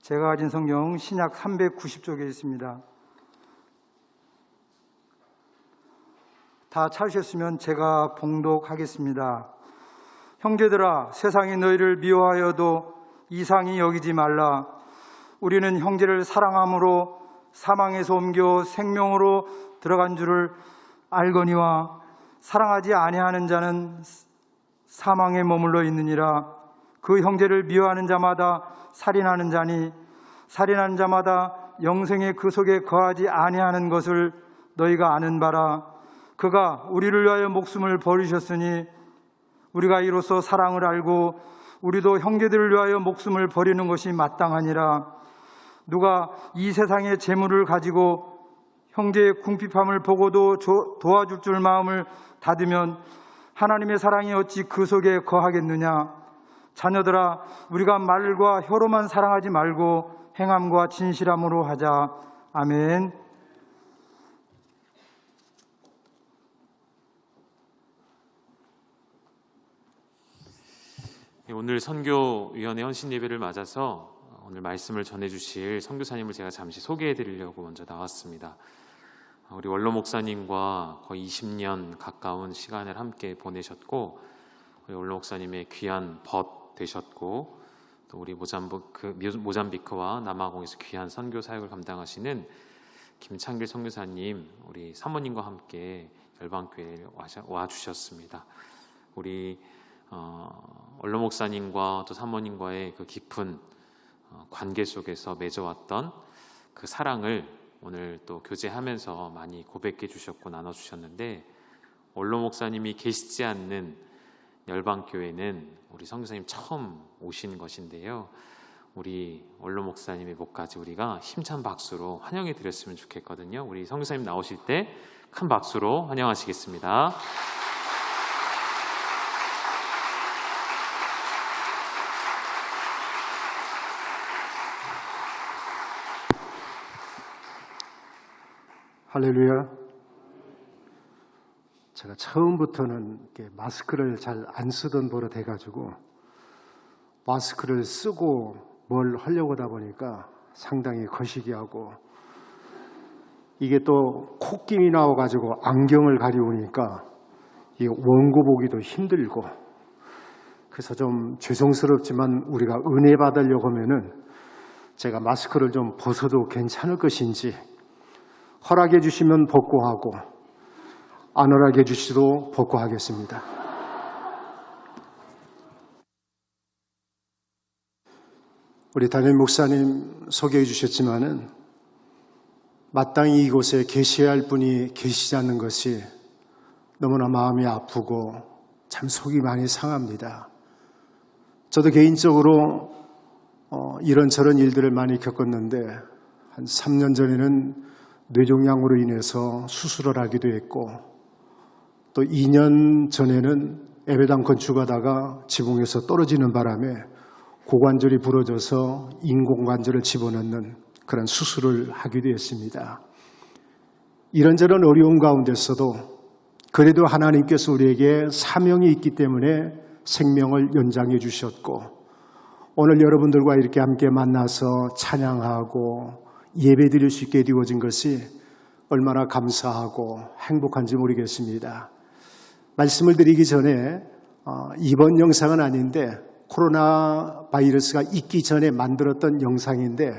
제가 가진 성경 신약 390쪽에 있습니다. 다 찾으셨으면 제가 봉독하겠습니다. 형제들아, 세상이 너희를 미워하여도 이상히 여기지 말라. 우리는 형제를 사랑함으로 사망에서 옮겨 생명으로 들어간 줄을 알거니와 사랑하지 아니하는 자는 사망에 머물러 있느니라. 그 형제를 미워하는 자마다 살인하는 자니 살인하는 자마다 영생의 그 속에 거하지 아니하는 것을 너희가 아는 바라. 그가 우리를 위하여 목숨을 버리셨으니 우리가 이로써 사랑을 알고 우리도 형제들을 위하여 목숨을 버리는 것이 마땅하니라. 누가 이 세상의 재물을 가지고 형제의 궁핍함을 보고도 도와줄 줄 마음을 닫으면 하나님의 사랑이 어찌 그 속에 거하겠느냐. 자녀들아, 우리가 말과 혀로만 사랑하지 말고 행함과 진실함으로 하자. 아멘. 오늘 선교위원회 헌신 예배를 맞아서 오늘 말씀을 전해주실 선교사님을 제가 잠시 소개해드리려고 먼저 나왔습니다. 우리 원로 목사님과 거의 20년 가까운 시간을 함께 보내셨고, 우리 원로 목사님의 귀한 벗 되셨고, 또 우리 모잠비크와 남아공에서 귀한 선교 사역을 감당하시는 김창길 선교사님, 우리 사모님과 함께 열방교회에 와주셨습니다. 우리 원로 목사님과 또 사모님과의 그 깊은 관계 속에서 맺어왔던 그 사랑을 오늘 또 교제하면서 많이 고백해 주셨고 나눠주셨는데, 원로 목사님이 계시지 않는 열방교회는 우리 선교사님 처음 오신 것인데요, 우리 원로 목사님의 목까지 우리가 힘찬 박수로 환영해 드렸으면 좋겠거든요. 우리 선교사님 나오실 때 큰 박수로 환영하시겠습니다. 할렐루야. 제가 처음부터는 마스크를 잘 안 쓰던 버릇 해가지고 마스크를 쓰고 뭘 하려고 하다 보니까 상당히 거시기하고, 이게 또 콧김이 나와가지고 안경을 가려우니까 이게 원고 보기도 힘들고, 그래서 좀 죄송스럽지만 우리가 은혜 받으려고 하면은 제가 마스크를 좀 벗어도 괜찮을 것인지 허락해 주시면 벗고 하고, 안 허락해 주시도 벗고 하겠습니다. 우리 담임 목사님 소개해 주셨지만은 마땅히 이곳에 계셔야 할 분이 계시지 않는 것이 너무나 마음이 아프고 참 속이 많이 상합니다. 저도 개인적으로 이런저런 일들을 많이 겪었는데, 한 3년 전에는 뇌종양으로 인해서 수술을 하기도 했고, 또 2년 전에는 예배당 건축하다가 지붕에서 떨어지는 바람에 고관절이 부러져서 인공관절을 집어넣는 그런 수술을 하기도 했습니다. 이런저런 어려운 가운데서도 그래도 하나님께서 우리에게 사명이 있기 때문에 생명을 연장해 주셨고, 오늘 여러분들과 이렇게 함께 만나서 찬양하고 예배 드릴 수 있게 되어진 것이 얼마나 감사하고 행복한지 모르겠습니다. 말씀을 드리기 전에 이번 영상은 아닌데 코로나 바이러스가 있기 전에 만들었던 영상인데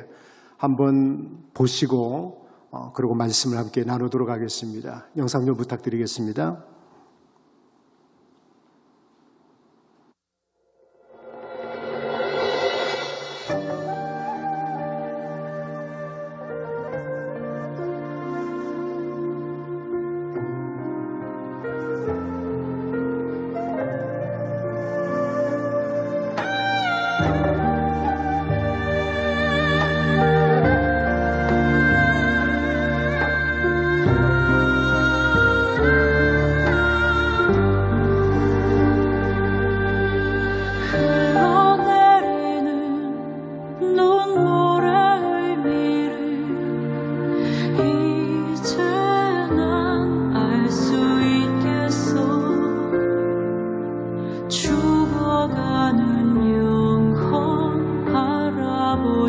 한번 보시고 그리고 말씀을 함께 나누도록 하겠습니다. 영상 좀 부탁드리겠습니다.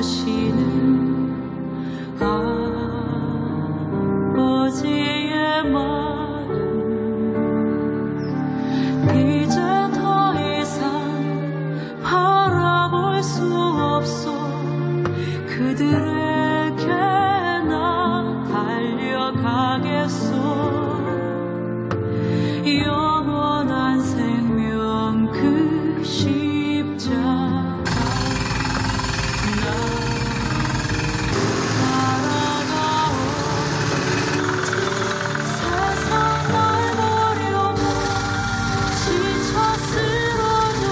사랑하시는 아버지의 마음 이제 더 이상 바라볼 수 없어. 그들에게 나 달려가겠소. 영원한 생명 그 십자가 나 따라가오. 세상 날 버려도 지쳐 쓰러져도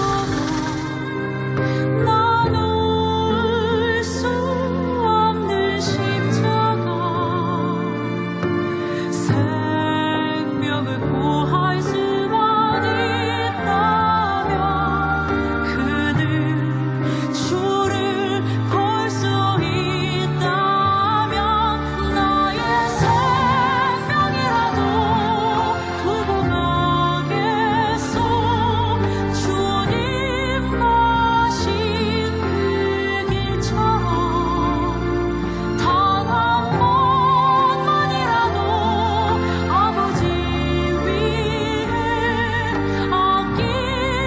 나눌 수 없는 십자가. 생명을 구할 수만 있다면 그들 주를 볼 수 있다면 나의 생명이라도 두고 가겠소. 주님 가신 그 길처럼 단 한 번만이라도 아버지 위해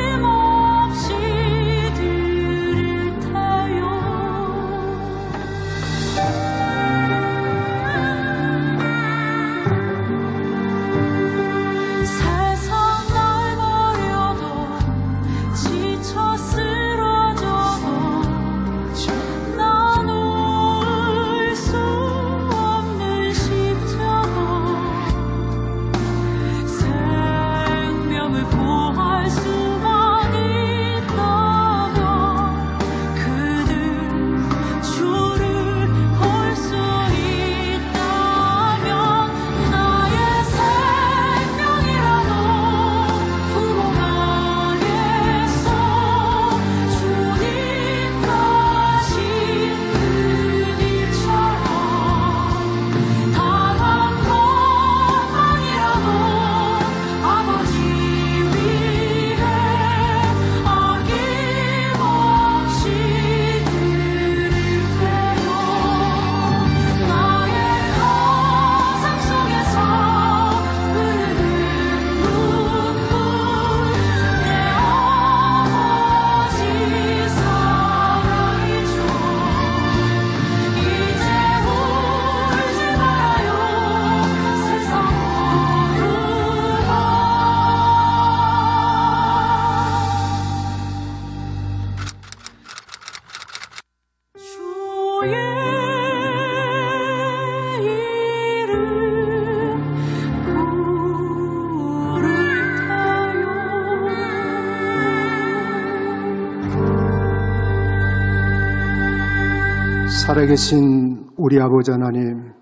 아낌없이 드릴 테요. 세상 날 버려도 지쳐 쓰러져도 나눌 수 없는 십자가. 생명을 구할 수만 있다면 그들 주를 볼 수 있다면 나의 생명이라도 두고 가겠소. 주님 가신 그 길처럼 단 한 번만이라도 아버지 위해 아낌없이 드릴 테요. 나의 가슴 속에서 흐르는 눈물 내 아버지 사랑이죠. 이제 울지 말아요. 세상으로 가. 주의 이름 부를 테요. 살아계신 우리 아버지 하나님,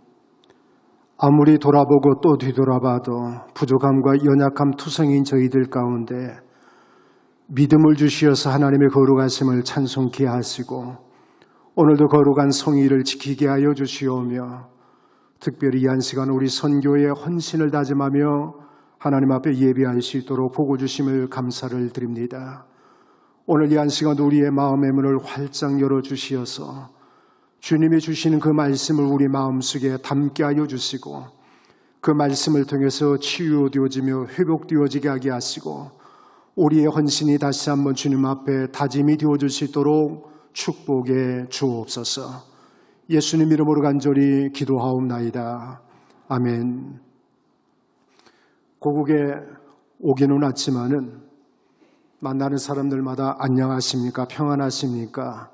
아무리 돌아보고 또 뒤돌아봐도 부족함과 연약함 투성인 저희들 가운데 믿음을 주시어서 하나님의 거룩하심을 찬송케 하시고 오늘도 거룩한 성의를 지키게 하여 주시오며, 특별히 이 한 시간 우리 선교의 헌신을 다짐하며 하나님 앞에 예배할 수 있도록 보고 주심을 감사를 드립니다. 오늘 이 한 시간 우리의 마음의 문을 활짝 열어주시어서 주님이 주시는 그 말씀을 우리 마음속에 담게 하여 주시고, 그 말씀을 통해서 치유되어지며 회복되어지게 하게 하시고, 우리의 헌신이 다시 한번 주님 앞에 다짐이 되어질 수 있도록 축복해 주옵소서. 예수님 이름으로 간절히 기도하옵나이다. 아멘. 고국에 오기는 왔지만은 만나는 사람들마다 안녕하십니까? 평안하십니까?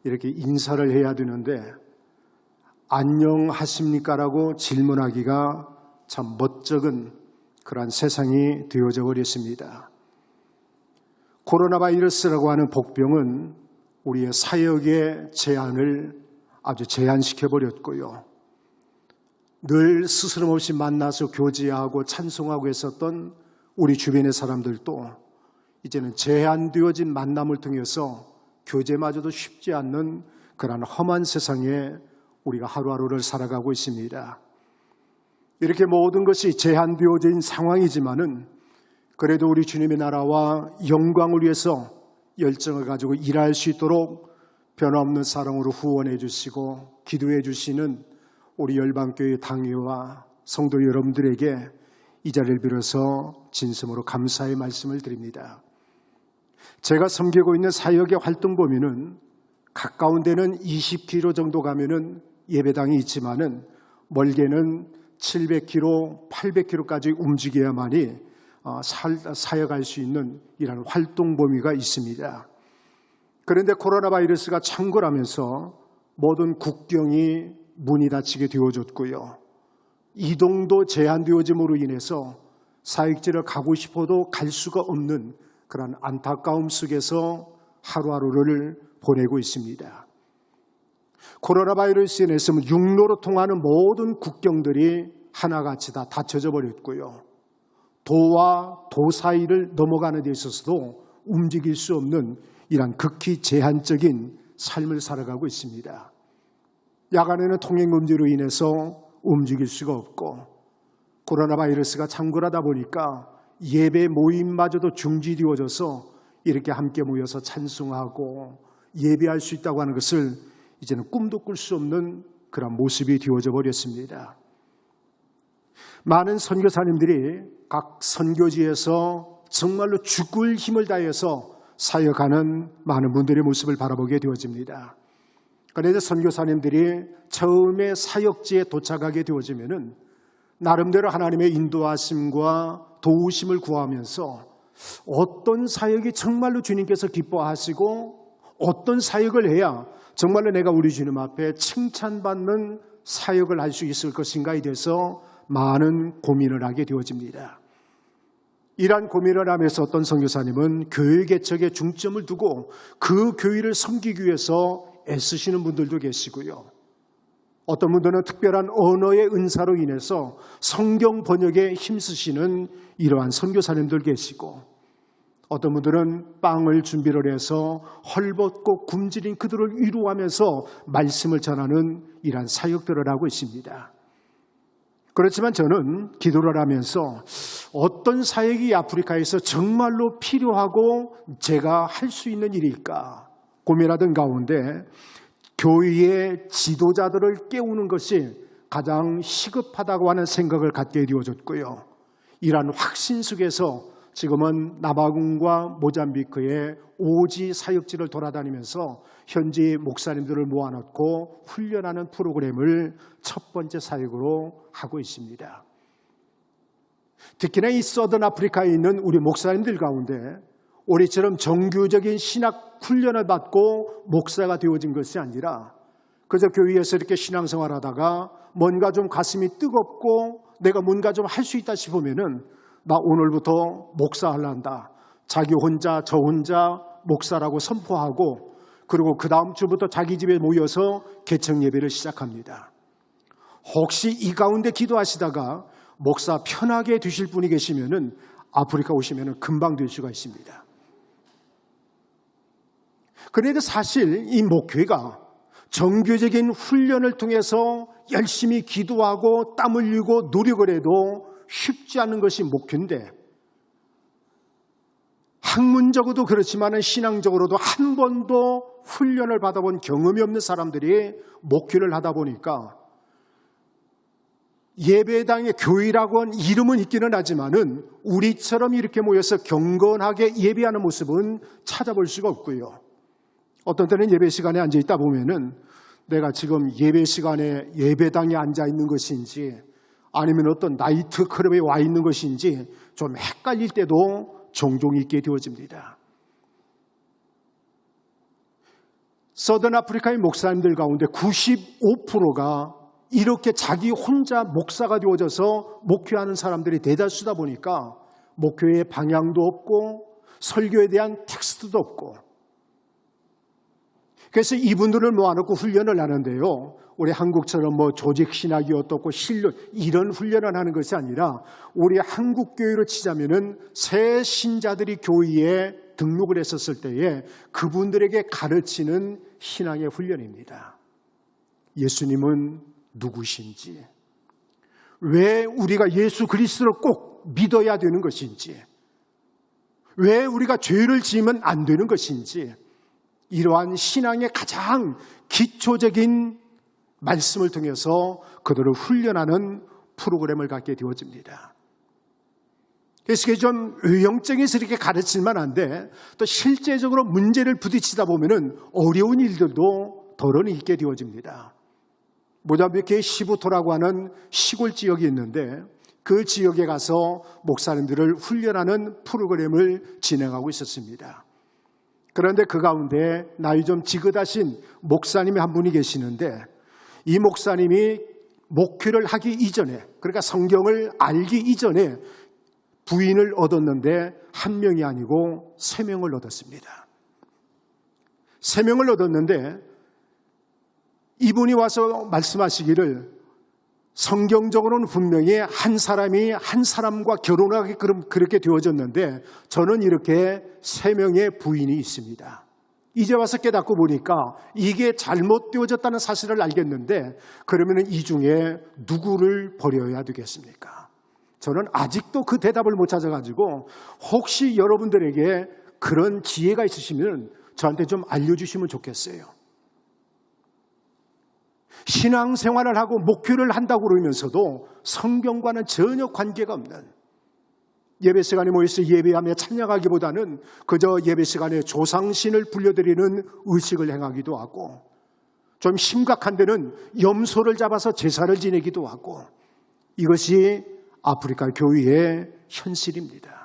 이렇게 인사를 해야 되는데 안녕하십니까? 라고 질문하기가 참 멋쩍은 그러한 세상이 되어져 버렸습니다. 코로나 바이러스라고 하는 복병은 우리의 사역의 제한을 아주 제한시켜 버렸고요. 늘 스스럼 없이 만나서 교제하고 찬송하고 했었던 우리 주변의 사람들도 이제는 제한되어진 만남을 통해서 교제마저도 쉽지 않는 그러한 험한 세상에 우리가 하루하루를 살아가고 있습니다. 이렇게 모든 것이 제한되어진 상황이지만은 그래도 우리 주님의 나라와 영광을 위해서 열정을 가지고 일할 수 있도록 변함없는 사랑으로 후원해 주시고 기도해 주시는 우리 열방교회 당회와 성도 여러분들에게 이 자리를 빌어서 진심으로 감사의 말씀을 드립니다. 제가 섬기고 있는 사역의 활동 범위는 가까운 데는 20km 정도 가면은 예배당이 있지만은 멀게는 700km, 800km까지 움직여야만이 사역할 수 있는 이런 활동 범위가 있습니다. 그런데 코로나 바이러스가 창궐하면서 모든 국경이 문이 닫히게 되어졌고요. 이동도 제한되어짐으로 인해서 사역지를 가고 싶어도 갈 수가 없는 그런 안타까움 속에서 하루하루를 보내고 있습니다. 코로나 바이러스에 인해서 육로로 통하는 모든 국경들이 하나같이 다 닫혀져 버렸고요. 도와 도 사이를 넘어가는 데 있어서도 움직일 수 없는 이런 극히 제한적인 삶을 살아가고 있습니다. 야간에는 통행금지로 인해서 움직일 수가 없고 코로나 바이러스가 창궐하다 보니까 예배 모임마저도 중지되어져서 이렇게 함께 모여서 찬송하고 예배할 수 있다고 하는 것을 이제는 꿈도 꿀 수 없는 그런 모습이 되어져 버렸습니다. 많은 선교사님들이 각 선교지에서 정말로 죽을 힘을 다해서 사역하는 많은 분들의 모습을 바라보게 되어집니다. 그런데 선교사님들이 처음에 사역지에 도착하게 되어지면은 나름대로 하나님의 인도하심과 도우심을 구하면서 어떤 사역이 정말로 주님께서 기뻐하시고 어떤 사역을 해야 정말로 내가 우리 주님 앞에 칭찬받는 사역을 할 수 있을 것인가에 대해서 많은 고민을 하게 되어집니다. 이러한 고민을 하면서 어떤 선교사님은 교회 개척에 중점을 두고 그 교회를 섬기기 위해서 애쓰시는 분들도 계시고요. 어떤 분들은 특별한 언어의 은사로 인해서 성경 번역에 힘쓰시는 이러한 선교사님들 계시고 어떤 분들은 빵을 준비를 해서 헐벗고 굶주린 그들을 위로하면서 말씀을 전하는 이러한 사역들을 하고 있습니다. 그렇지만 저는 기도를 하면서 어떤 사역이 아프리카에서 정말로 필요하고 제가 할 수 있는 일일까 고민하던 가운데 교회의 지도자들을 깨우는 것이 가장 시급하다고 하는 생각을 갖게 되어졌고요. 이러한 확신 속에서 지금은 남아공과 모잠비크의 오지 사역지를 돌아다니면서 현지 목사님들을 모아놓고 훈련하는 프로그램을 첫 번째 사역으로 하고 있습니다. 특히나 이 서던 아프리카에 있는 우리 목사님들 가운데 우리처럼 정규적인 신학 훈련을 받고 목사가 되어진 것이 아니라 그저 교회에서 이렇게 신앙생활 하다가 뭔가 좀 가슴이 뜨겁고 내가 뭔가 좀 할 수 있다 싶으면은 나 오늘부터 목사하려한다. 자기 혼자 저 혼자 목사라고 선포하고 그리고 그 다음 주부터 자기 집에 모여서 개척 예배를 시작합니다. 혹시 이 가운데 기도하시다가 목사 편하게 되실 분이 계시면은 아프리카 오시면은 금방 될 수가 있습니다. 그런데 사실 이 목회가 정규적인 훈련을 통해서 열심히 기도하고 땀 흘리고 노력을 해도 쉽지 않은 것이 목회인데 학문적으로도 그렇지만 신앙적으로도 한 번도 훈련을 받아본 경험이 없는 사람들이 목회를 하다 보니까 예배당의 교회라고 한 이름은 있기는 하지만은 우리처럼 이렇게 모여서 경건하게 예배하는 모습은 찾아볼 수가 없고요. 어떤 때는 예배 시간에 앉아 있다 보면은 내가 지금 예배 시간에 예배당에 앉아 있는 것인지 아니면 어떤 나이트 클럽에 와 있는 것인지 좀 헷갈릴 때도 종종 있게 되어집니다. 서던 아프리카의 목사님들 가운데 95%가 이렇게 자기 혼자 목사가 되어져서 목회하는 사람들이 대다수다 보니까 목회의 방향도 없고 설교에 대한 텍스트도 없고 그래서 이분들을 모아놓고 훈련을 하는데요. 우리 한국처럼 조직 신학이 어떻고 실력 이런 훈련을 하는 것이 아니라 우리 한국 교회로 치자면은 새 신자들이 교회에 등록을 했었을 때에 그분들에게 가르치는 신앙의 훈련입니다. 예수님은 누구신지, 왜 우리가 예수 그리스도를 꼭 믿어야 되는 것인지, 왜 우리가 죄를 지으면 안 되는 것인지 이러한 신앙의 가장 기초적인 말씀을 통해서 그들을 훈련하는 프로그램을 갖게 되어집니다. 그래서 이게 좀 외형적에서 이렇게 가르치면 안 돼. 또 실제적으로 문제를 부딪히다 보면은 어려운 일들도 덜어는 있게 되어집니다. 모자비크의 시부토라고 하는 시골 지역이 있는데 그 지역에 가서 목사님들을 훈련하는 프로그램을 진행하고 있었습니다. 그런데 그 가운데 나이 좀 지긋하신 목사님이 한 분이 계시는데 이 목사님이 목회를 하기 이전에, 그러니까 성경을 알기 이전에 부인을 얻었는데 한 명이 아니고 3명을 얻었습니다. 3명을 얻었는데 이분이 와서 말씀하시기를 성경적으로는 분명히 한 사람이 한 사람과 결혼하게 그렇게 되어졌는데 저는 이렇게 3명의 부인이 있습니다. 이제 와서 깨닫고 보니까 이게 잘못되어졌다는 사실을 알겠는데 그러면 이 중에 누구를 버려야 되겠습니까? 저는 아직도 그 대답을 못 찾아가지고 혹시 여러분들에게 그런 지혜가 있으시면 저한테 좀 알려주시면 좋겠어요. 신앙생활을 하고 목회를 한다고 그러면서도 성경과는 전혀 관계가 없는, 예배 시간에 모여서 예배하며 찬양하기보다는 그저 예배 시간에 조상신을 불려드리는 의식을 행하기도 하고 좀 심각한 데는 염소를 잡아서 제사를 지내기도 하고, 이것이 아프리카 교회의 현실입니다.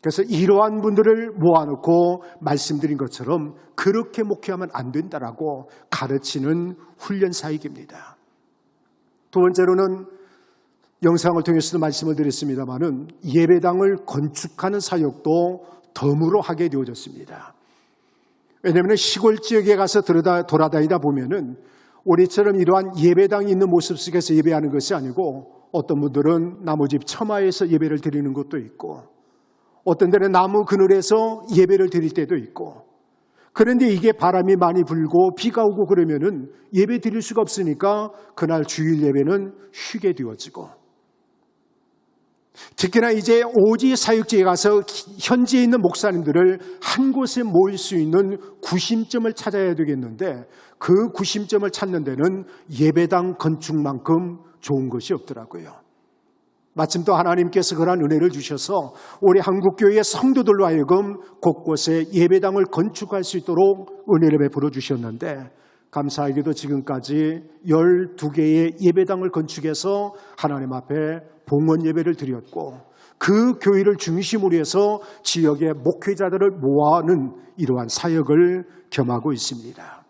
그래서 이러한 분들을 모아놓고 말씀드린 것처럼 그렇게 목회하면 안 된다라고 가르치는 훈련 사역입니다. 두 번째로는 영상을 통해서도 말씀을 드렸습니다마는 예배당을 건축하는 사역도 덤으로 하게 되어졌습니다. 왜냐하면 시골 지역에 가서 돌아다니다 보면은 우리처럼 이러한 예배당이 있는 모습 속에서 예배하는 것이 아니고 어떤 분들은 나무집 처마에서 예배를 드리는 것도 있고 어떤 데는 나무 그늘에서 예배를 드릴 때도 있고, 그런데 이게 바람이 많이 불고 비가 오고 그러면은 예배 드릴 수가 없으니까 그날 주일 예배는 쉬게 되어지고, 특히나 이제 오지 사역지에 가서 현지에 있는 목사님들을 한 곳에 모일 수 있는 구심점을 찾아야 되겠는데 그 구심점을 찾는 데는 예배당 건축만큼 좋은 것이 없더라고요. 마침 또 하나님께서 그러한 은혜를 주셔서 우리 한국교회의 성도들로 하여금 곳곳에 예배당을 건축할 수 있도록 은혜를 베풀어 주셨는데, 감사하게도 지금까지 12개의 예배당을 건축해서 하나님 앞에 봉헌 예배를 드렸고 그 교회를 중심으로 해서 지역의 목회자들을 모아하는 이러한 사역을 겸하고 있습니다.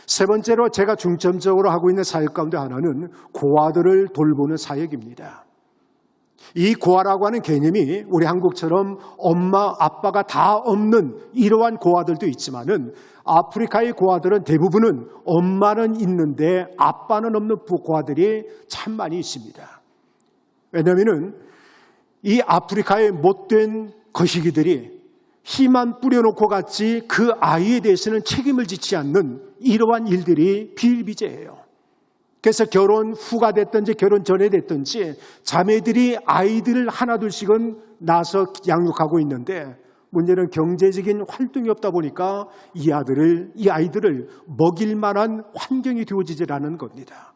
세 번째로 제가 중점적으로 하고 있는 사역 가운데 하나는 고아들을 돌보는 사역입니다. 이 고아라고 하는 개념이 우리 한국처럼 엄마, 아빠가 다 없는 이러한 고아들도 있지만은 아프리카의 고아들은 대부분은 엄마는 있는데 아빠는 없는 고아들이 참 많이 있습니다. 왜냐하면은 이 아프리카의 못된 거시기들이 희만 뿌려놓고 갔지 그 아이에 대해서는 책임을 지지 않는 이러한 일들이 비일비재해요. 그래서 결혼 후가 됐든지 결혼 전에 됐든지 자매들이 아이들을 하나둘씩은 낳아서 양육하고 있는데 문제는 경제적인 활동이 없다 보니까 이 아이들을 먹일 만한 환경이 되어지질 않은 겁니다.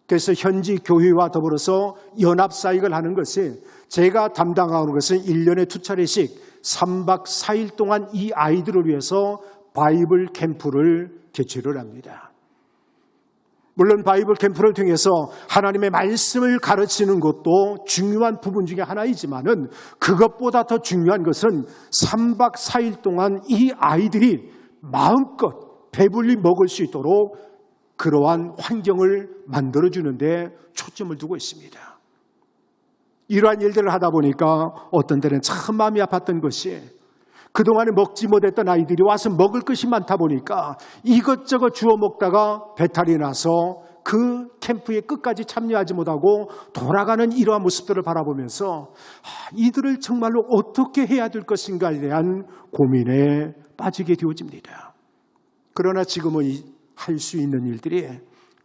그래서 현지 교회와 더불어서 연합사역을 하는 것이, 제가 담당하는 것은 1년에 2차례씩 3박 4일 동안 이 아이들을 위해서 바이블 캠프를 개최를 합니다. 물론 바이블 캠프를 통해서 하나님의 말씀을 가르치는 것도 중요한 부분 중에 하나이지만은 그것보다 더 중요한 것은 3박 4일 동안 이 아이들이 마음껏 배불리 먹을 수 있도록 그러한 환경을 만들어주는데 초점을 두고 있습니다. 이러한 일들을 하다 보니까 어떤 때는 참 마음이 아팠던 것이, 그동안에 먹지 못했던 아이들이 와서 먹을 것이 많다 보니까 이것저것 주워 먹다가 배탈이 나서 그 캠프에 끝까지 참여하지 못하고 돌아가는 이러한 모습들을 바라보면서 이들을 정말로 어떻게 해야 될 것인가에 대한 고민에 빠지게 되어집니다. 그러나 지금은 할 수 있는 일들이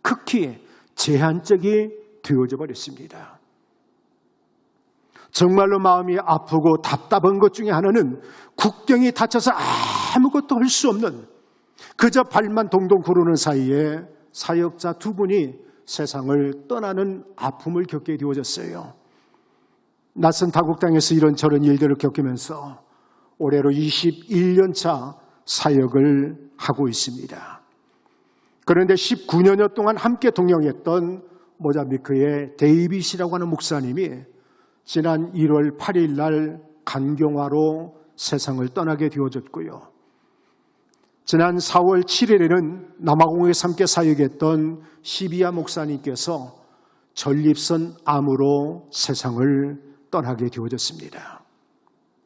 극히 제한적이 되어져 버렸습니다. 정말로 마음이 아프고 답답한 것 중에 하나는 국경이 닫혀서 아무것도 할 수 없는 그저 발만 동동 구르는 사이에 사역자 두 분이 세상을 떠나는 아픔을 겪게 되어졌어요. 낯선 타국 땅에서 이런저런 일들을 겪으면서 올해로 21년 차 사역을 하고 있습니다. 그런데 19년여 동안 함께 동행했던 모자비크의 데이빗이라고 하는 목사님이 지난 1월 8일 날 간경화로 세상을 떠나게 되어졌고요. 지난 4월 7일에는 남아공에서 함께 사역했던 시비야 목사님께서 전립선 암으로 세상을 떠나게 되어졌습니다.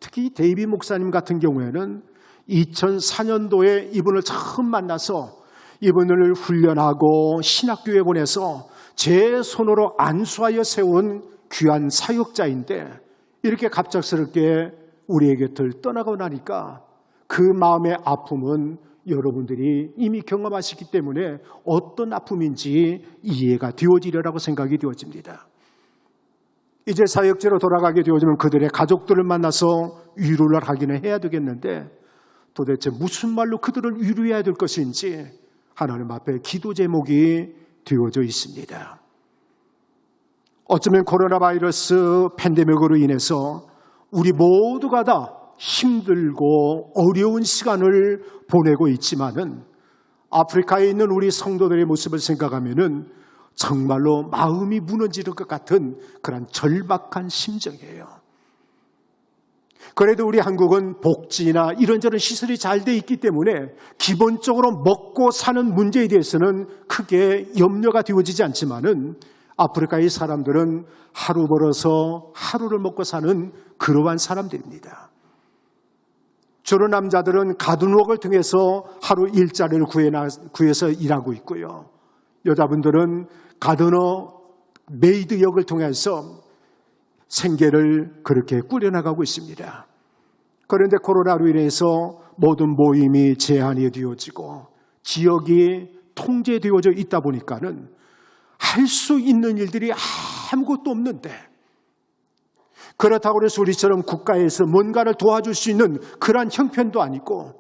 특히 데이빗 목사님 같은 경우에는 2004년도에 이분을 처음 만나서 이분을 훈련하고 신학교에 보내서 제 손으로 안수하여 세운 귀한 사역자인데 이렇게 갑작스럽게 우리의 곁을 떠나고 나니까 그 마음의 아픔은 여러분들이 이미 경험하시기 때문에 어떤 아픔인지 이해가 되어지리라고 생각이 되어집니다. 이제 사역지로 돌아가게 되어지면 그들의 가족들을 만나서 위로를 하기는 해야 되겠는데 도대체 무슨 말로 그들을 위로해야 될 것인지 하나님 앞에 기도 제목이 되어져 있습니다. 어쩌면 코로나 바이러스 팬데믹으로 인해서 우리 모두가 다 힘들고 어려운 시간을 보내고 있지만은 아프리카에 있는 우리 성도들의 모습을 생각하면은 정말로 마음이 무너질 것 같은 그런 절박한 심정이에요. 그래도 우리 한국은 복지나 이런저런 시설이 잘 돼 있기 때문에 기본적으로 먹고 사는 문제에 대해서는 크게 염려가 되어지지 않지만은 아프리카의 사람들은 하루 벌어서 하루를 먹고 사는 그러한 사람들입니다. 주로 남자들은 가든웍을 통해서 하루 일자리를 구해서 일하고 있고요. 여자분들은 가드너 메이드 역을 통해서 생계를 그렇게 꾸려나가고 있습니다. 그런데 코로나로 인해서 모든 모임이 제한이 되어지고 지역이 통제되어져 있다 보니까는 할 수 있는 일들이 아무것도 없는데 그렇다고 해서 우리처럼 국가에서 뭔가를 도와줄 수 있는 그러한 형편도 아니고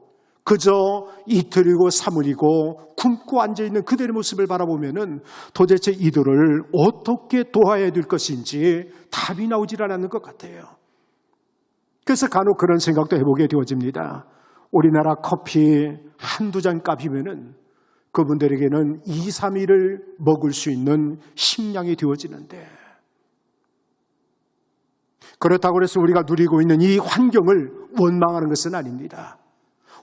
그저 이틀이고 3일이고 굶고 앉아있는 그들의 모습을 바라보면은 도대체 이들을 어떻게 도와야 될 것인지 답이 나오질 않는 것 같아요. 그래서 간혹 그런 생각도 해보게 되어집니다. 우리나라 커피 한두 잔 값이면은 그분들에게는 2, 3일을 먹을 수 있는 식량이 되어지는데 그렇다고 해서 우리가 누리고 있는 이 환경을 원망하는 것은 아닙니다.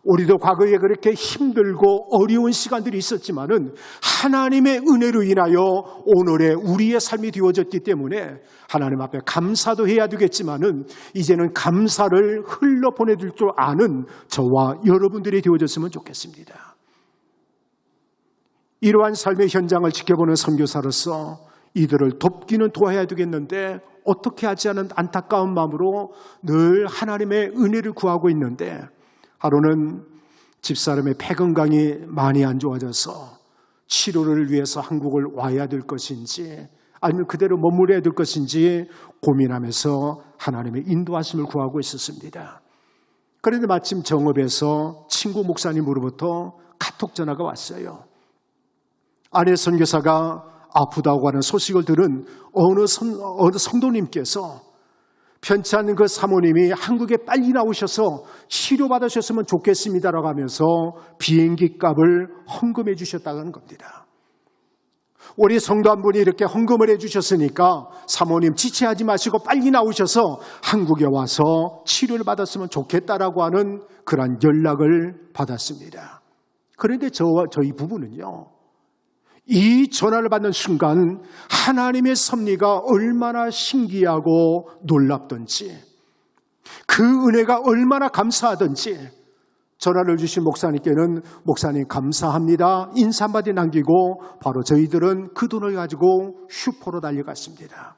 우리도 과거에 그렇게 힘들고 어려운 시간들이 있었지만은 하나님의 은혜로 인하여 오늘의 우리의 삶이 되어졌기 때문에 하나님 앞에 감사도 해야 되겠지만은 이제는 감사를 흘러보내줄 줄 아는 저와 여러분들이 되어졌으면 좋겠습니다. 이러한 삶의 현장을 지켜보는 선교사로서 이들을 돕기는 도와야 되겠는데 어떻게 하지 않은 안타까운 마음으로 늘 하나님의 은혜를 구하고 있는데 하루는 집사람의 폐 건강이 많이 안 좋아져서 치료를 위해서 한국을 와야 될 것인지 아니면 그대로 머물러야 될 것인지 고민하면서 하나님의 인도하심을 구하고 있었습니다. 그런데 마침 정읍에서 친구 목사님으로부터 카톡 전화가 왔어요. 아내 선교사가 아프다고 하는 소식을 들은 어느 성도님께서 편치 않은 그 사모님이 한국에 빨리 나오셔서 치료받으셨으면 좋겠습니다라고 하면서 비행기 값을 헌금해 주셨다는 겁니다. 우리 성도 한 분이 이렇게 헌금을 해 주셨으니까 사모님 지체하지 마시고 빨리 나오셔서 한국에 와서 치료를 받았으면 좋겠다라고 하는 그런 연락을 받았습니다. 그런데 저희 부부는요. 이 전화를 받는 순간 하나님의 섭리가 얼마나 신기하고 놀랍던지 그 은혜가 얼마나 감사하던지 전화를 주신 목사님께는 목사님 감사합니다 인사 한마디 남기고 바로 저희들은 그 돈을 가지고 슈퍼로 달려갔습니다.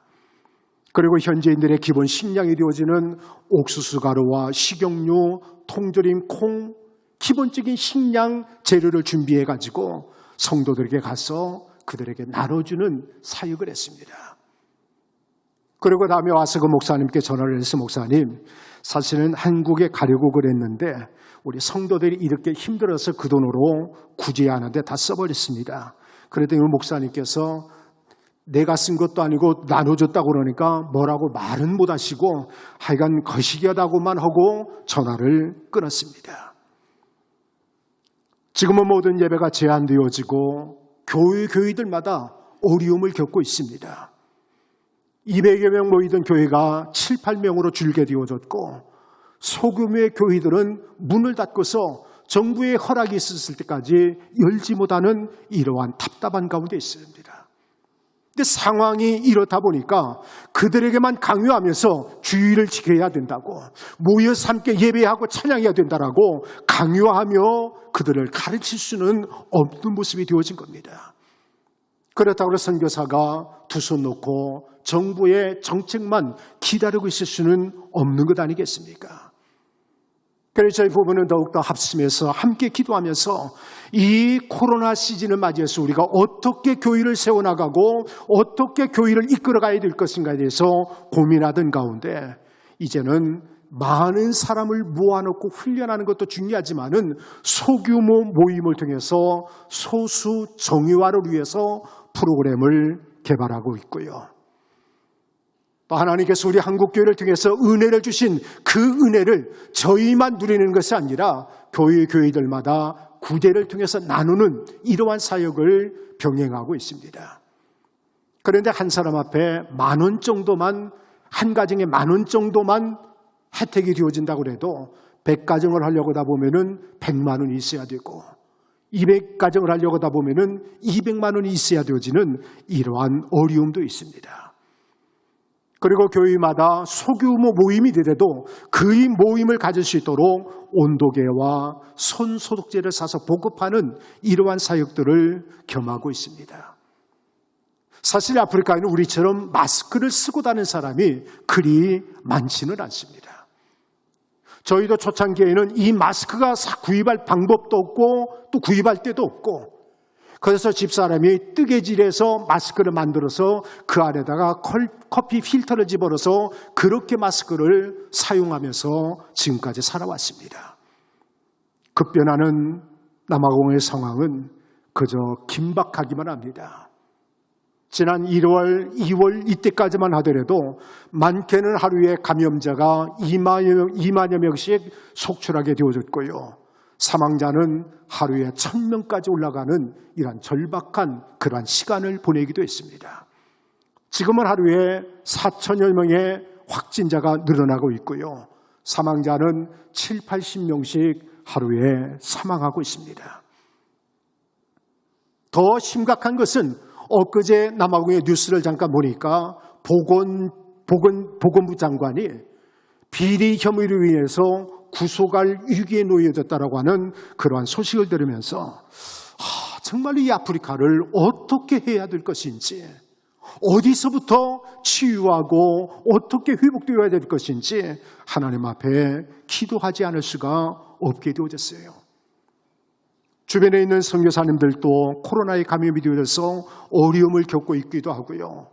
그리고 현지인들의 기본 식량이 되어지는 옥수수 가루와 식용유, 통조림, 콩 기본적인 식량 재료를 준비해 가지고 성도들에게 가서 그들에게 나눠주는 사역을 했습니다. 그리고 다음에 와서 그 목사님께 전화를 해서 목사님, 사실은 한국에 가려고 그랬는데 우리 성도들이 이렇게 힘들어서 그 돈으로 구제하는데 다 써버렸습니다. 그랬더니 목사님께서 내가 쓴 것도 아니고 나눠줬다고 그러니까 뭐라고 말은 못하시고 하여간 거시기하다고만 하고 전화를 끊었습니다. 지금은 모든 예배가 제한되어지고 교회들마다 어려움을 겪고 있습니다. 200여 명 모이던 교회가 7, 8명으로 줄게 되어졌고 소규모의 교회들은 문을 닫고서 정부의 허락이 있었을 때까지 열지 못하는 이러한 답답한 가운데 있습니다. 근데 상황이 이렇다 보니까 그들에게만 강요하면서 주의를 지켜야 된다고, 모여서 함께 예배하고 찬양해야 된다라고 강요하며 그들을 가르칠 수는 없는 모습이 되어진 겁니다. 그렇다고 해서 선교사가 두 손 놓고 정부의 정책만 기다리고 있을 수는 없는 것 아니겠습니까? 그래서 저희 부부는 더욱더 합심해서 함께 기도하면서 이 코로나 시즌을 맞이해서 우리가 어떻게 교회를 세워나가고 어떻게 교회를 이끌어가야 될 것인가에 대해서 고민하던 가운데 이제는 많은 사람을 모아놓고 훈련하는 것도 중요하지만은 소규모 모임을 통해서 소수 정의화를 위해서 프로그램을 개발하고 있고요. 또 하나님께서 우리 한국교회를 통해서 은혜를 주신 그 은혜를 저희만 누리는 것이 아니라 교회들마다 구제를 통해서 나누는 이러한 사역을 병행하고 있습니다. 그런데 한 사람 앞에 10,000원 정도만, 한 가정에 10,000원 정도만 혜택이 되어진다고 해도 100가정을 하려고 하다 보면은 100만 원이 있어야 되고 200가정을 하려고 하다 보면은 200만 원이 있어야 되어지는 이러한 어려움도 있습니다. 그리고 교회마다 소규모 모임이 되더라도 그 모임을 가질 수 있도록 온도계와 손소독제를 사서 보급하는 이러한 사역들을 겸하고 있습니다. 사실 아프리카에는 우리처럼 마스크를 쓰고 다니는 사람이 그리 많지는 않습니다. 저희도 초창기에는 이 마스크가 구입할 방법도 없고 또 구입할 데도 없고, 그래서 집사람이 뜨개질해서 마스크를 만들어서 그 안에다가 커피 필터를 집어넣어서 그렇게 마스크를 사용하면서 지금까지 살아왔습니다. 급변하는 남아공의 상황은 그저 긴박하기만 합니다. 지난 1월, 2월 이때까지만 하더라도 많게는 하루에 감염자가 2만여 명씩 속출하게 되어졌고요. 사망자는 하루에 1,000명까지 올라가는 이러한 절박한 그러한 시간을 보내기도 했습니다. 지금은 하루에 4,000여 명의 확진자가 늘어나고 있고요. 사망자는 7, 80명씩 하루에 사망하고 있습니다. 더 심각한 것은 엊그제 남아공의 뉴스를 잠깐 보니까 보건부 장관이 비리 혐의로 인해서 구속할 위기에 놓여졌다라고 하는 그러한 소식을 들으면서 정말 이 아프리카를 어떻게 해야 될 것인지, 어디서부터 치유하고 어떻게 회복되어야 될 것인지 하나님 앞에 기도하지 않을 수가 없게 되어졌어요. 주변에 있는 선교사님들도 코로나에 감염이 되어서 어려움을 겪고 있기도 하고요.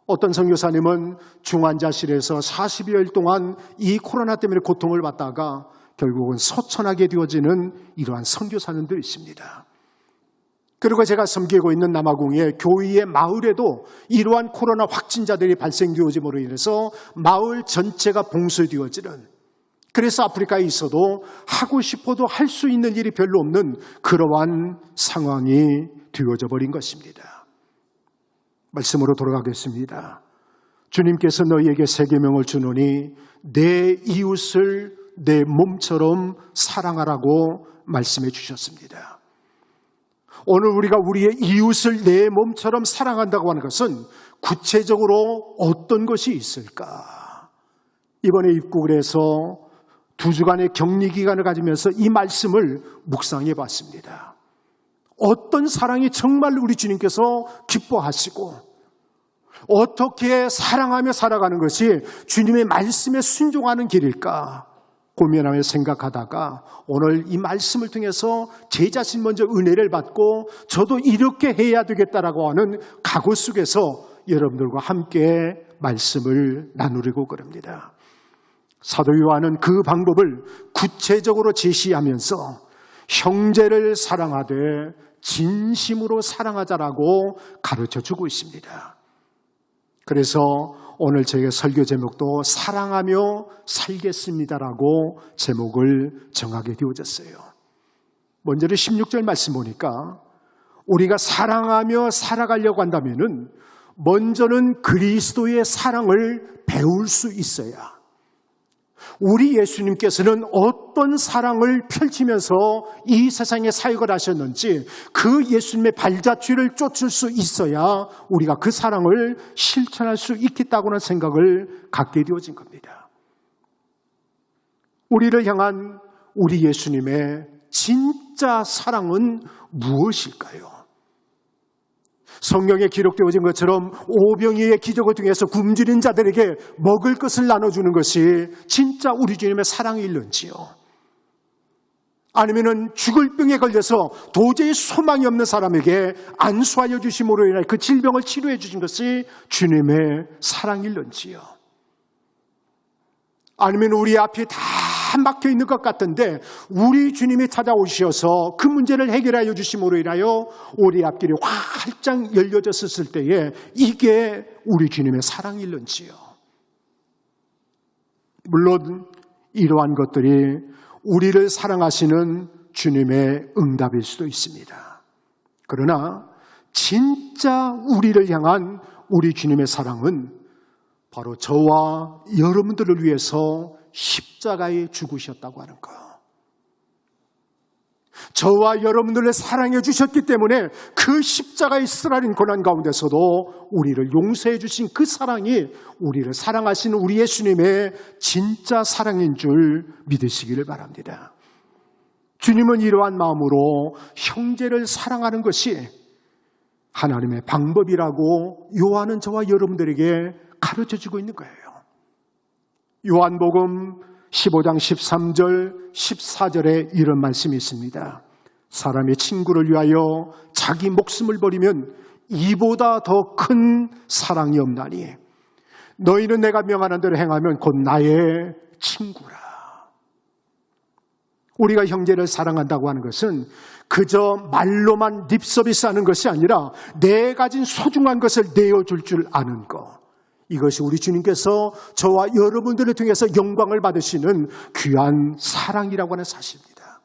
어떤 선교사님은 중환자실에서 40여일 동안 이 코로나 때문에 고통을 받다가 결국은 소천하게 되어지는 이러한 선교사님들이 있습니다. 그리고 제가 섬기고 있는 남아공의 교회의 마을에도 이러한 코로나 확진자들이 발생되어짐으로 인해서 마을 전체가 봉쇄되어지는, 그래서 아프리카에 있어도 하고 싶어도 할 수 있는 일이 별로 없는 그러한 상황이 되어져 버린 것입니다. 말씀으로 돌아가겠습니다. 주님께서 너희에게 새 계명을 주노니 내 이웃을 내 몸처럼 사랑하라고 말씀해 주셨습니다. 오늘 우리가 우리의 이웃을 내 몸처럼 사랑한다고 하는 것은 구체적으로 어떤 것이 있을까? 이번에 입국을 해서 2주간의 격리 기간을 가지면서 이 말씀을 묵상해 봤습니다. 어떤 사랑이 정말 우리 주님께서 기뻐하시고 어떻게 사랑하며 살아가는 것이 주님의 말씀에 순종하는 길일까 고민하며 생각하다가 오늘 이 말씀을 통해서 제 자신 먼저 은혜를 받고 저도 이렇게 해야 되겠다라고 하는 각오 속에서 여러분들과 함께 말씀을 나누려고 그럽니다. 사도 요한은 그 방법을 구체적으로 제시하면서 형제를 사랑하되 진심으로 사랑하자라고 가르쳐주고 있습니다. 그래서 오늘 저희의 설교 제목도 사랑하며 살겠습니다라고 제목을 정하게 되어졌어요. 먼저는 16절 말씀 보니까 우리가 사랑하며 살아가려고 한다면은 먼저는 그리스도의 사랑을 배울 수 있어야, 우리 예수님께서는 어떤 사랑을 펼치면서 이 세상에 사역을 하셨는지 그 예수님의 발자취를 쫓을 수 있어야 우리가 그 사랑을 실천할 수 있겠다고는 생각을 갖게 되어진 겁니다. 우리를 향한 우리 예수님의 진짜 사랑은 무엇일까요? 성경에 기록되어진 것처럼 오병이의 기적을 통해서 굶주린 자들에게 먹을 것을 나눠주는 것이 진짜 우리 주님의 사랑일런지요? 아니면은 죽을 병에 걸려서 도저히 소망이 없는 사람에게 안수하여 주심으로 인해 그 질병을 치료해 주신 것이 주님의 사랑일런지요? 아니면 우리 앞에 다 막혀 있는 것 같은데 우리 주님이 찾아오셔서 그 문제를 해결하여 주심으로 인하여 우리 앞길이 활짝 열려졌을 때에 이게 우리 주님의 사랑일런지요? 물론 이러한 것들이 우리를 사랑하시는 주님의 응답일 수도 있습니다. 그러나 진짜 우리를 향한 우리 주님의 사랑은 바로 저와 여러분들을 위해서 십자가에 죽으셨다고 하는 것. 저와 여러분들을 사랑해 주셨기 때문에 그 십자가의 쓰라린 고난 가운데서도 우리를 용서해 주신 그 사랑이 우리를 사랑하시는 우리 예수님의 진짜 사랑인 줄 믿으시기를 바랍니다. 주님은 이러한 마음으로 형제를 사랑하는 것이 하나님의 방법이라고 요한은 저와 여러분들에게 가르쳐주고 있는 거예요. 요한복음 15장 13절 14절에 이런 말씀이 있습니다. 사람의 친구를 위하여 자기 목숨을 버리면 이보다 더 큰 사랑이 없나니 너희는 내가 명하는 대로 행하면 곧 나의 친구라. 우리가 형제를 사랑한다고 하는 것은 그저 말로만 립서비스하는 것이 아니라 내 가진 소중한 것을 내어줄 줄 아는 것. 이것이 우리 주님께서 저와 여러분들을 통해서 영광을 받으시는 귀한 사랑이라고 하는 사실입니다.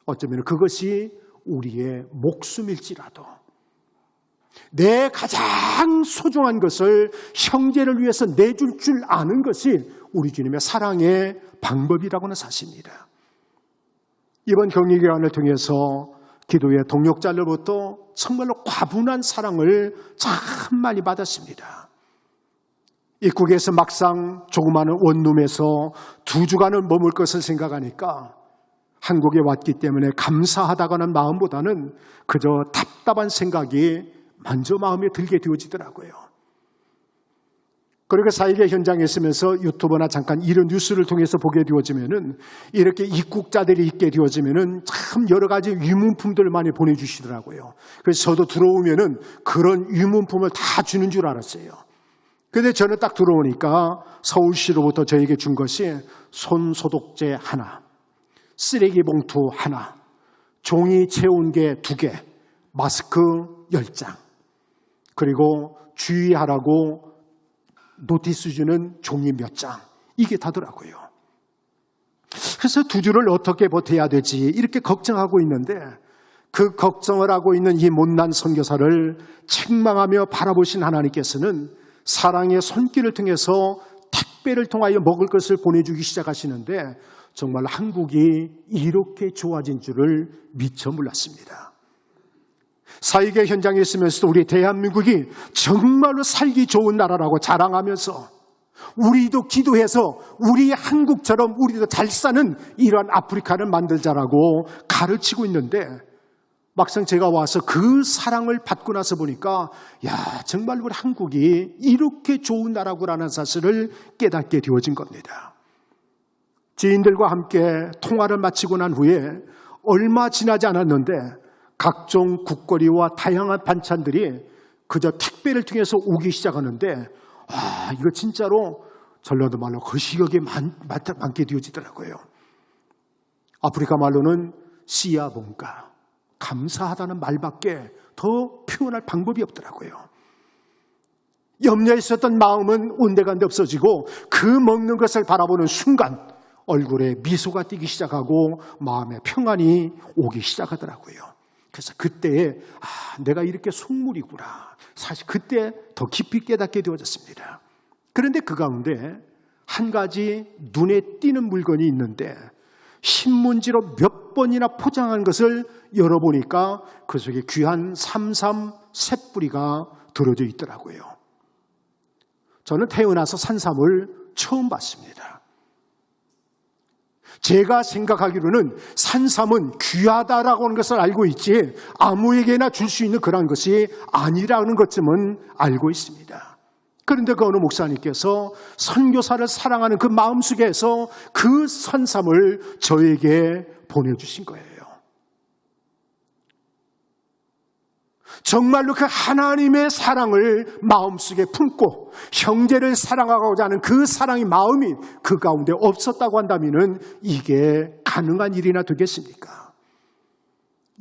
어쩌면 그것이 우리의 목숨일지라도 내 가장 소중한 것을 형제를 위해서 내줄 줄 아는 것이 우리 주님의 사랑의 방법이라고 하는 사실입니다. 이번 격리기간을 통해서 기도의 동역자로부터 정말로 과분한 사랑을 참 많이 받았습니다. 입국에서 막상 조그마한 원룸에서 2주간은 머물 것을 생각하니까 한국에 왔기 때문에 감사하다고는 마음보다는 그저 답답한 생각이 먼저 마음에 들게 되어지더라고요. 그리고 사역의 현장에 있으면서 유튜브나 잠깐 이런 뉴스를 통해서 보게 되어지면은 이렇게 입국자들이 있게 되어지면은 참 여러 가지 유문품들을 많이 보내주시더라고요. 그래서 저도 들어오면은 그런 유문품을 다 주는 줄 알았어요. 근데 저는 딱 들어오니까 서울시로부터 저에게 준 것이 손소독제 하나, 쓰레기 봉투 하나, 종이 채운게 2개, 마스크 10장, 그리고 주의하라고 노티스 주는 종이 몇 장, 이게 다더라고요. 그래서 2주를 어떻게 버텨야 되지 이렇게 걱정하고 있는데 그 걱정을 하고 있는 이 못난 선교사를 책망하며 바라보신 하나님께서는 사랑의 손길을 통해서 택배를 통하여 먹을 것을 보내주기 시작하시는데 정말 한국이 이렇게 좋아진 줄을 미처 몰랐습니다. 사역의 현장에 있으면서도 우리 대한민국이 정말로 살기 좋은 나라라고 자랑하면서 우리도 기도해서 우리 한국처럼 우리도 잘 사는 이러한 아프리카를 만들자라고 가르치고 있는데 막상 제가 와서 그 사랑을 받고 나서 보니까 정말 우리 한국이 이렇게 좋은 나라구라는 사실을 깨닫게 되어진 겁니다. 지인들과 함께 통화를 마치고 난 후에 얼마 지나지 않았는데 각종 국거리와 다양한 반찬들이 그저 택배를 통해서 오기 시작하는데 이거 진짜로 전라도 말로 거시기하게 많게 되어지더라고요. 아프리카 말로는 씨야봉가, 감사하다는 말밖에 더 표현할 방법이 없더라고요. 염려했었던 마음은 온데간데 없어지고 그 먹는 것을 바라보는 순간 얼굴에 미소가 띄기 시작하고 마음에 평안이 오기 시작하더라고요. 그래서 그때에 내가 이렇게 속물이구나. 사실 그때 더 깊이 깨닫게 되어졌습니다. 그런데 그 가운데 한 가지 눈에 띄는 물건이 있는데 신문지로 몇 번이나 포장한 것을 열어보니까 그 속에 귀한 산삼 셋뿌리가 들어져 있더라고요. 저는 태어나서 산삼을 처음 봤습니다. 제가 생각하기로는 산삼은 귀하다라고 하는 것을 알고 있지 아무에게나 줄 수 있는 그런 것이 아니라는 것쯤은 알고 있습니다. 그런데 그 어느 목사님께서 선교사를 사랑하는 그 마음속에서 그 산삼을 저에게 보내주신 거예요. 정말로 그 하나님의 사랑을 마음속에 품고 형제를 사랑하고자 하는 그 사랑의 마음이 그 가운데 없었다고 한다면 이게 가능한 일이나 되겠습니까?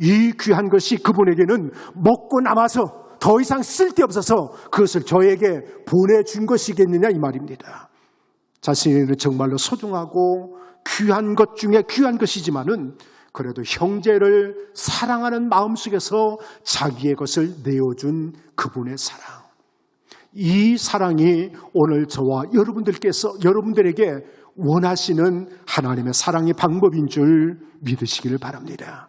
이 귀한 것이 그분에게는 먹고 남아서 더 이상 쓸데없어서 그것을 저에게 보내준 것이겠느냐 이 말입니다. 자신에게는 정말로 소중하고 귀한 것 중에 귀한 것이지만은 그래도 형제를 사랑하는 마음속에서 자기의 것을 내어준 그분의 사랑. 이 사랑이 오늘 저와 여러분들에게 원하시는 하나님의 사랑의 방법인 줄 믿으시기를 바랍니다.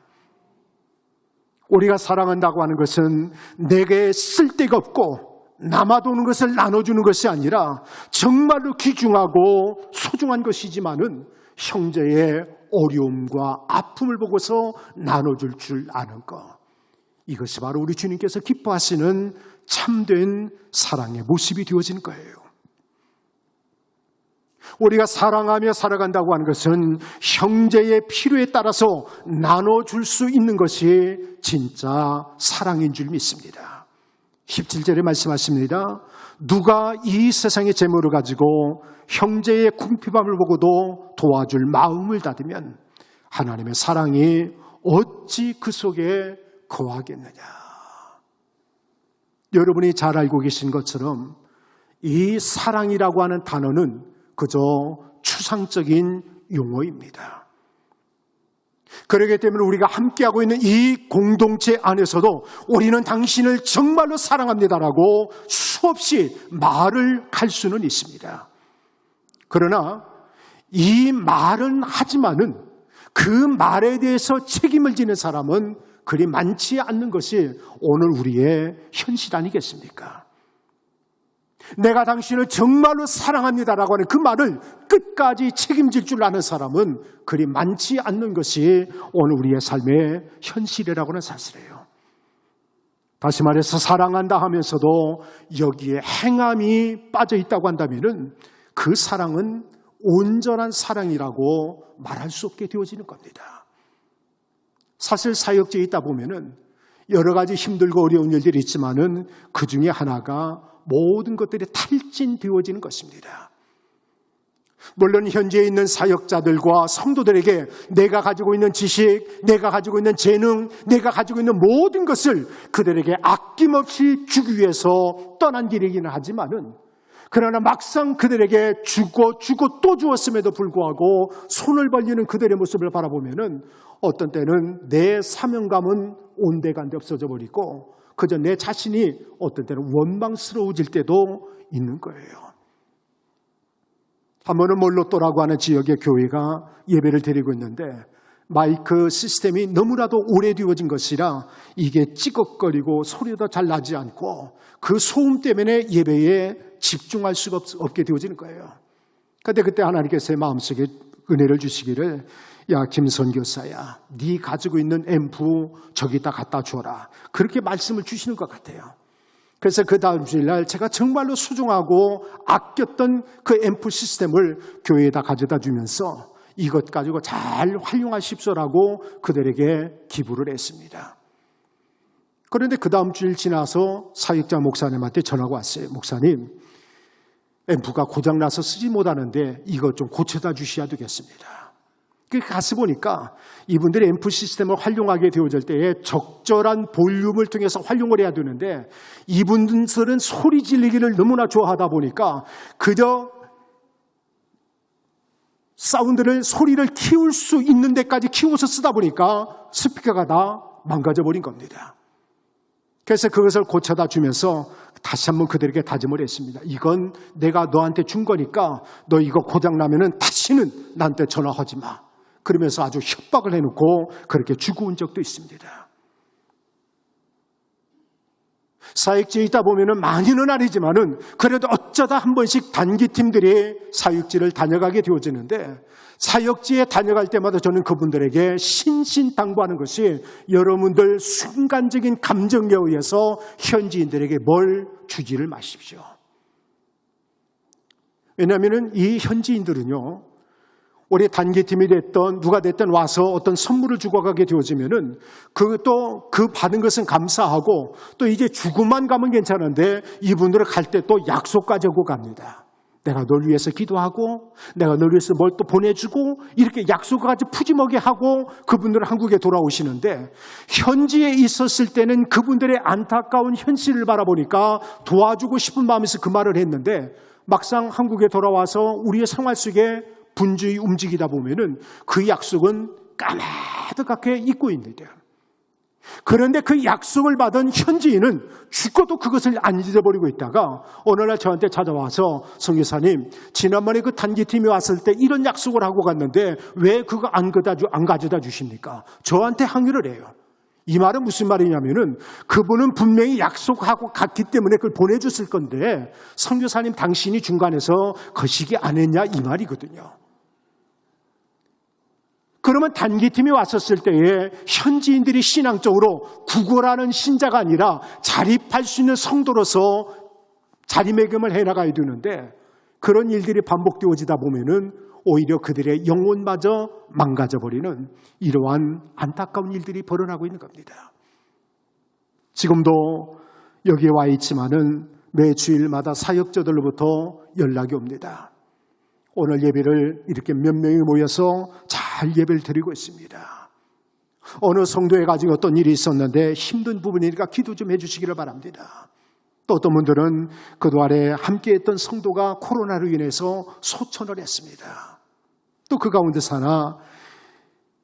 우리가 사랑한다고 하는 것은 내게 쓸데가 없고 남아도는 것을 나눠주는 것이 아니라 정말로 귀중하고 소중한 것이지만은 형제의 어려움과 아픔을 보고서 나눠줄 줄 아는 것. 이것이 바로 우리 주님께서 기뻐하시는 참된 사랑의 모습이 되어지는 거예요. 우리가 사랑하며 살아간다고 하는 것은 형제의 필요에 따라서 나눠줄 수 있는 것이 진짜 사랑인 줄 믿습니다. 17절에 말씀하십니다. 누가 이 세상의 재물을 가지고 형제의 궁핍함을 보고도 도와줄 마음을 닫으면 하나님의 사랑이 어찌 그 속에 거하겠느냐. 여러분이 잘 알고 계신 것처럼 이 사랑이라고 하는 단어는 그저 추상적인 용어입니다. 그렇기 때문에 우리가 함께하고 있는 이 공동체 안에서도 우리는 당신을 정말로 사랑합니다라고 수없이 말을 할 수는 있습니다. 그러나 이 말은 하지만은 그 말에 대해서 책임을 지는 사람은 그리 많지 않는 것이 오늘 우리의 현실 아니겠습니까? 내가 당신을 정말로 사랑합니다라고 하는 그 말을 끝까지 책임질 줄 아는 사람은 그리 많지 않는 것이 오늘 우리의 삶의 현실이라고 하는 사실이에요. 다시 말해서 사랑한다 하면서도 여기에 행함이 빠져 있다고 한다면 그 사랑은 온전한 사랑이라고 말할 수 없게 되어지는 겁니다. 사실 사역지에 있다 보면은 여러 가지 힘들고 어려운 일들이 있지만은 그 중에 하나가 모든 것들이 탈진되어지는 것입니다. 물론 현재에 있는 사역자들과 성도들에게 내가 가지고 있는 지식, 내가 가지고 있는 재능, 내가 가지고 있는 모든 것을 그들에게 아낌없이 주기 위해서 떠난 길이기는 하지만은 그러나 막상 그들에게 주고 또 주었음에도 불구하고 손을 벌리는 그들의 모습을 바라보면은 어떤 때는 내 사명감은 온데간데 없어져 버리고 그저 내 자신이 어떤 때는 원망스러워질 때도 있는 거예요. 한 번은 몰로또라고 하는 지역의 교회가 예배를 드리고 있는데 마이크 시스템이 너무나도 오래되어진 것이라 이게 찌걱거리고 소리도 잘 나지 않고 그 소음 때문에 예배에 집중할 수가 없게 되어지는 거예요. 그런데 그때 하나님께서 마음속에 은혜를 주시기를 야 김선교사야 네 가지고 있는 앰프 저기다 갖다 줘라 그렇게 말씀을 주시는 것 같아요. 그래서 그 다음 주일날 제가 정말로 소중하고 아꼈던 그 앰프 시스템을 교회에다 가져다 주면서 이것 가지고 잘 활용하십시오라고 그들에게 기부를 했습니다. 그런데 그 다음 주일 지나서 사역자 목사님한테 전화가 왔어요. 목사님, 앰프가 고장나서 쓰지 못하는데 이것 좀 고쳐다 주셔야 되겠습니다. 가서 보니까 이분들이 앰프 시스템을 활용하게 되어질 때에 적절한 볼륨을 통해서 활용을 해야 되는데 이분들은 소리 지르기를 너무나 좋아하다 보니까 그저 사운드를, 소리를 키울 수 있는 데까지 키워서 쓰다 보니까 스피커가 다 망가져 버린 겁니다. 그래서 그것을 고쳐다 주면서 다시 한번 그들에게 다짐을 했습니다. 이건 내가 너한테 준 거니까 너 이거 고장나면은 다시는 나한테 전화하지 마. 그러면서 아주 협박을 해놓고 그렇게 주고 온 적도 있습니다. 사역지에 있다 보면은 많이는 아니지만은 그래도 어쩌다 한 번씩 단기팀들이 사역지를 다녀가게 되어지는데 사역지에 다녀갈 때마다 저는 그분들에게 신신당부하는 것이 여러분들 순간적인 감정에 의해서 현지인들에게 뭘 주지를 마십시오. 왜냐하면 이 현지인들은요, 우리 단기팀이 됐던 누가 됐든 와서 어떤 선물을 주고 가게 되어지면은 그것도 그 받은 것은 감사하고 또 이제 주고만 가면 괜찮은데 이분들은 갈 때 또 약속까지 하고 갑니다. 내가 널 위해서 기도하고 내가 널 위해서 뭘 또 보내주고 이렇게 약속까지 푸짐하게 하고 그분들은 한국에 돌아오시는데 현지에 있었을 때는 그분들의 안타까운 현실을 바라보니까 도와주고 싶은 마음에서 그 말을 했는데 막상 한국에 돌아와서 우리의 생활 속에 분주히 움직이다 보면은 그 약속은 까마득하게 잊고 있는데요. 그런데 그 약속을 받은 현지인은 죽어도 그것을 안 잊어버리고 있다가 어느 날 저한테 찾아와서 선교사님, 지난번에 그 단기팀이 왔을 때 이런 약속을 하고 갔는데 왜 그거 안 가져다 주십니까? 저한테 항의를 해요. 이 말은 무슨 말이냐면은 그분은 분명히 약속하고 갔기 때문에 그걸 보내줬을 건데 선교사님 당신이 중간에서 거시기 안 했냐 이 말이거든요. 그러면 단기팀이 왔었을 때에 현지인들이 신앙적으로 구걸하는 신자가 아니라 자립할 수 있는 성도로서 자리매김을 해나가야 되는데 그런 일들이 반복되어지다 보면은 오히려 그들의 영혼마저 망가져버리는 이러한 안타까운 일들이 벌어나고 있는 겁니다. 지금도 여기에 와 있지만은 매 주일마다 사역자들로부터 연락이 옵니다. 오늘 예배를 이렇게 몇 명이 모여서 잘 예배를 드리고 있습니다. 어느 성도에 가지고 어떤 일이 있었는데 힘든 부분이니까 기도 좀 해주시기를 바랍니다. 또 어떤 분들은 그동안에 함께했던 성도가 코로나로 인해서 소천을 했습니다. 또 그 가운데서 하나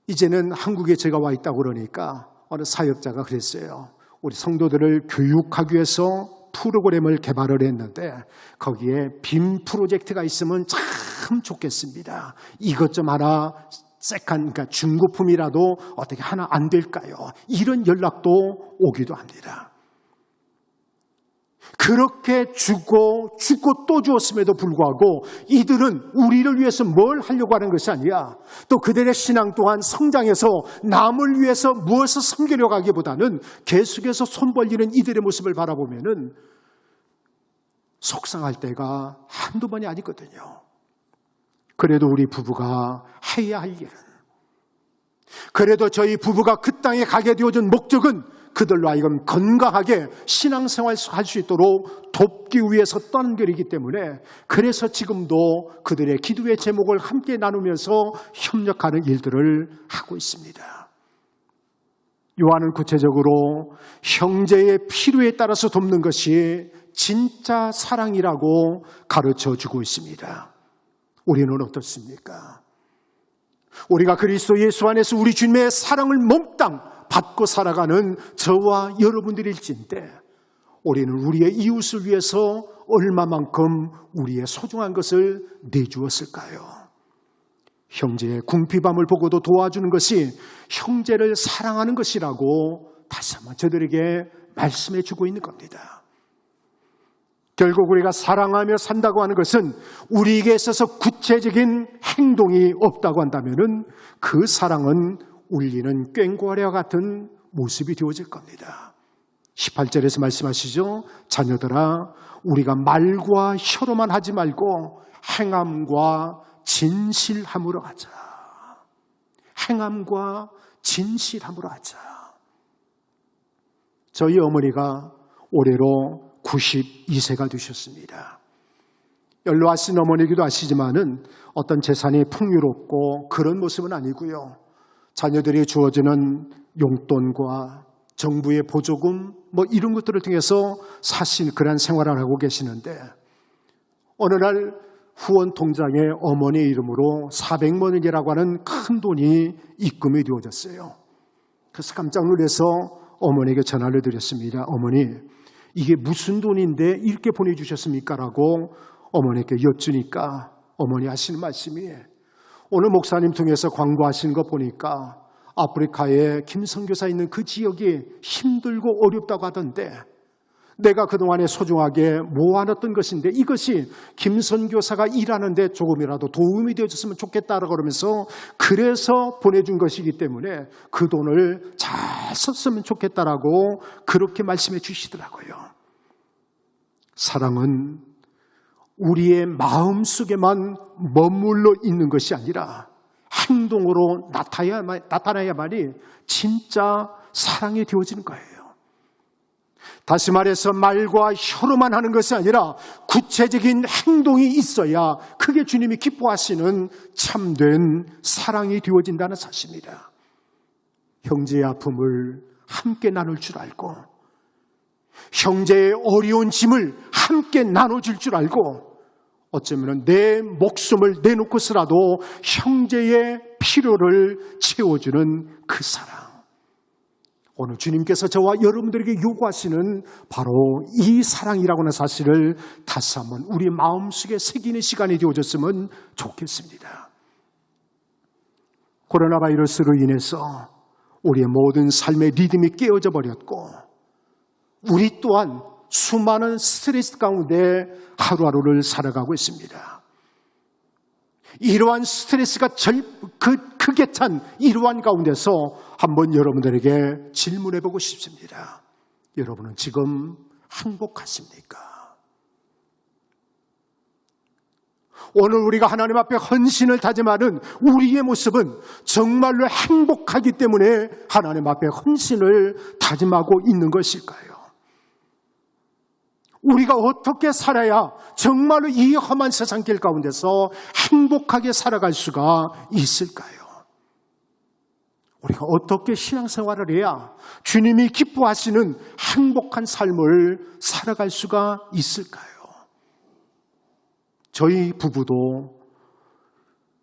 이제는 한국에 제가 와 있다고 그러니까 어느 사역자가 그랬어요. 우리 성도들을 교육하기 위해서 프로그램을 개발을 했는데 거기에 빔 프로젝트가 있으면 참 좋겠습니다. 이것 좀 하나 그러니까 중고품이라도 어떻게 하나 안 될까요? 이런 연락도 오기도 합니다. 그렇게 주고 또 주었음에도 불구하고 이들은 우리를 위해서 뭘 하려고 하는 것이 아니라 또 그들의 신앙 또한 성장해서 남을 위해서 무엇을 섬기려고 하기보다는 계속해서 손 벌리는 이들의 모습을 바라보면은 속상할 때가 한두 번이 아니거든요. 그래도 우리 부부가 해야 할 일은, 그래도 저희 부부가 그 땅에 가게 되어진 목적은 그들로 하여금 건강하게 신앙생활 할 수 있도록 돕기 위해서 떠난 길이기 때문에 그래서 지금도 그들의 기도의 제목을 함께 나누면서 협력하는 일들을 하고 있습니다. 요한은 구체적으로 형제의 필요에 따라서 돕는 것이 진짜 사랑이라고 가르쳐주고 있습니다. 우리는 어떻습니까? 우리가 그리스도 예수 안에서 우리 주님의 사랑을 몽땅 받고 살아가는 저와 여러분들일진데 우리는 우리의 이웃을 위해서 얼마만큼 우리의 소중한 것을 내주었을까요? 형제의 궁핍함을 보고도 도와주는 것이 형제를 사랑하는 것이라고 다시 한번 저들에게 말씀해 주고 있는 겁니다. 결국 우리가 사랑하며 산다고 하는 것은 우리에게 있어서 구체적인 행동이 없다고 한다면은 그 사랑은 울리는 꽹과리와 같은 모습이 되어질 겁니다. 18절에서 말씀하시죠. 자녀들아, 우리가 말과 혀로만 하지 말고 행함과 진실함으로 하자. 행함과 진실함으로 하자. 저희 어머니가 올해로 92세가 되셨습니다. 연로하신 어머니기도 하시지만은 어떤 재산이 풍요롭고 그런 모습은 아니고요. 자녀들이 주어지는 용돈과 정부의 보조금 이런 것들을 통해서 사실 그런 생활을 하고 계시는데 어느 날 후원 통장에 어머니의 이름으로 400만 원이라고 하는 큰 돈이 입금이 되어졌어요. 그래서 깜짝 놀라서 어머니에게 전화를 드렸습니다. 어머니, 이게 무슨 돈인데 이렇게 보내주셨습니까? 라고 어머니께 여쭈니까 어머니 하시는 말씀이 오늘 목사님 통해서 광고하시는 거 보니까 아프리카에 김선교사 있는 그 지역이 힘들고 어렵다고 하던데 내가 그동안에 소중하게 모아놨던 것인데 이것이 김선교사가 일하는데 조금이라도 도움이 되어줬으면 좋겠다라고 그러면서 그래서 보내준 것이기 때문에 그 돈을 잘 썼으면 좋겠다라고 그렇게 말씀해 주시더라고요. 사랑은 우리의 마음속에만 머물러 있는 것이 아니라 행동으로 나타나야만이 진짜 사랑이 되어지는 거예요. 다시 말해서 말과 혀로만 하는 것이 아니라 구체적인 행동이 있어야 그게 주님이 기뻐하시는 참된 사랑이 되어진다는 사실입니다. 형제의 아픔을 함께 나눌 줄 알고 형제의 어려운 짐을 함께 나눠줄 줄 알고 어쩌면 내 목숨을 내놓고서라도 형제의 필요를 채워주는 그 사랑. 오늘 주님께서 저와 여러분들에게 요구하시는 바로 이 사랑이라고 하는 사실을 다시 한번 우리 마음속에 새기는 시간이 되어졌으면 좋겠습니다. 코로나 바이러스로 인해서 우리의 모든 삶의 리듬이 깨어져 버렸고 우리 또한 수많은 스트레스 가운데 하루하루를 살아가고 있습니다. 이러한 스트레스가 크게 찬 이러한 가운데서 한번 여러분들에게 질문해보고 싶습니다. 여러분은 지금 행복하십니까? 오늘 우리가 하나님 앞에 헌신을 다짐하는 우리의 모습은 정말로 행복하기 때문에 하나님 앞에 헌신을 다짐하고 있는 것일까요? 우리가 어떻게 살아야 정말로 이 험한 세상길 가운데서 행복하게 살아갈 수가 있을까요? 우리가 어떻게 신앙생활을 해야 주님이 기뻐하시는 행복한 삶을 살아갈 수가 있을까요? 저희 부부도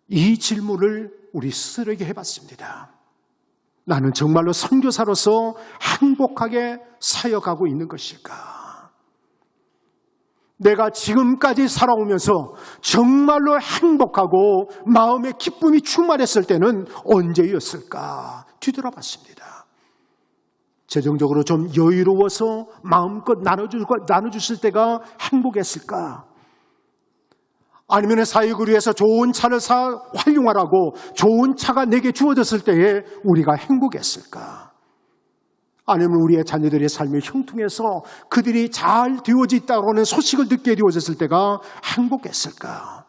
이 질문을 우리 스스로에게 해봤습니다. 나는 정말로 선교사로서 행복하게 사역하고 있는 것일까? 내가 지금까지 살아오면서 정말로 행복하고 마음의 기쁨이 충만했을 때는 언제였을까? 뒤돌아봤습니다. 재정적으로 좀 여유로워서 마음껏 나눠줬을 때가 행복했을까? 아니면 사역을 위해서 좋은 차를 활용하라고 좋은 차가 내게 주어졌을 때에 우리가 행복했을까? 아니면 우리의 자녀들의 삶이 형통해서 그들이 잘 되어져 있다고 하는 소식을 듣게 되어졌을 때가 행복했을까?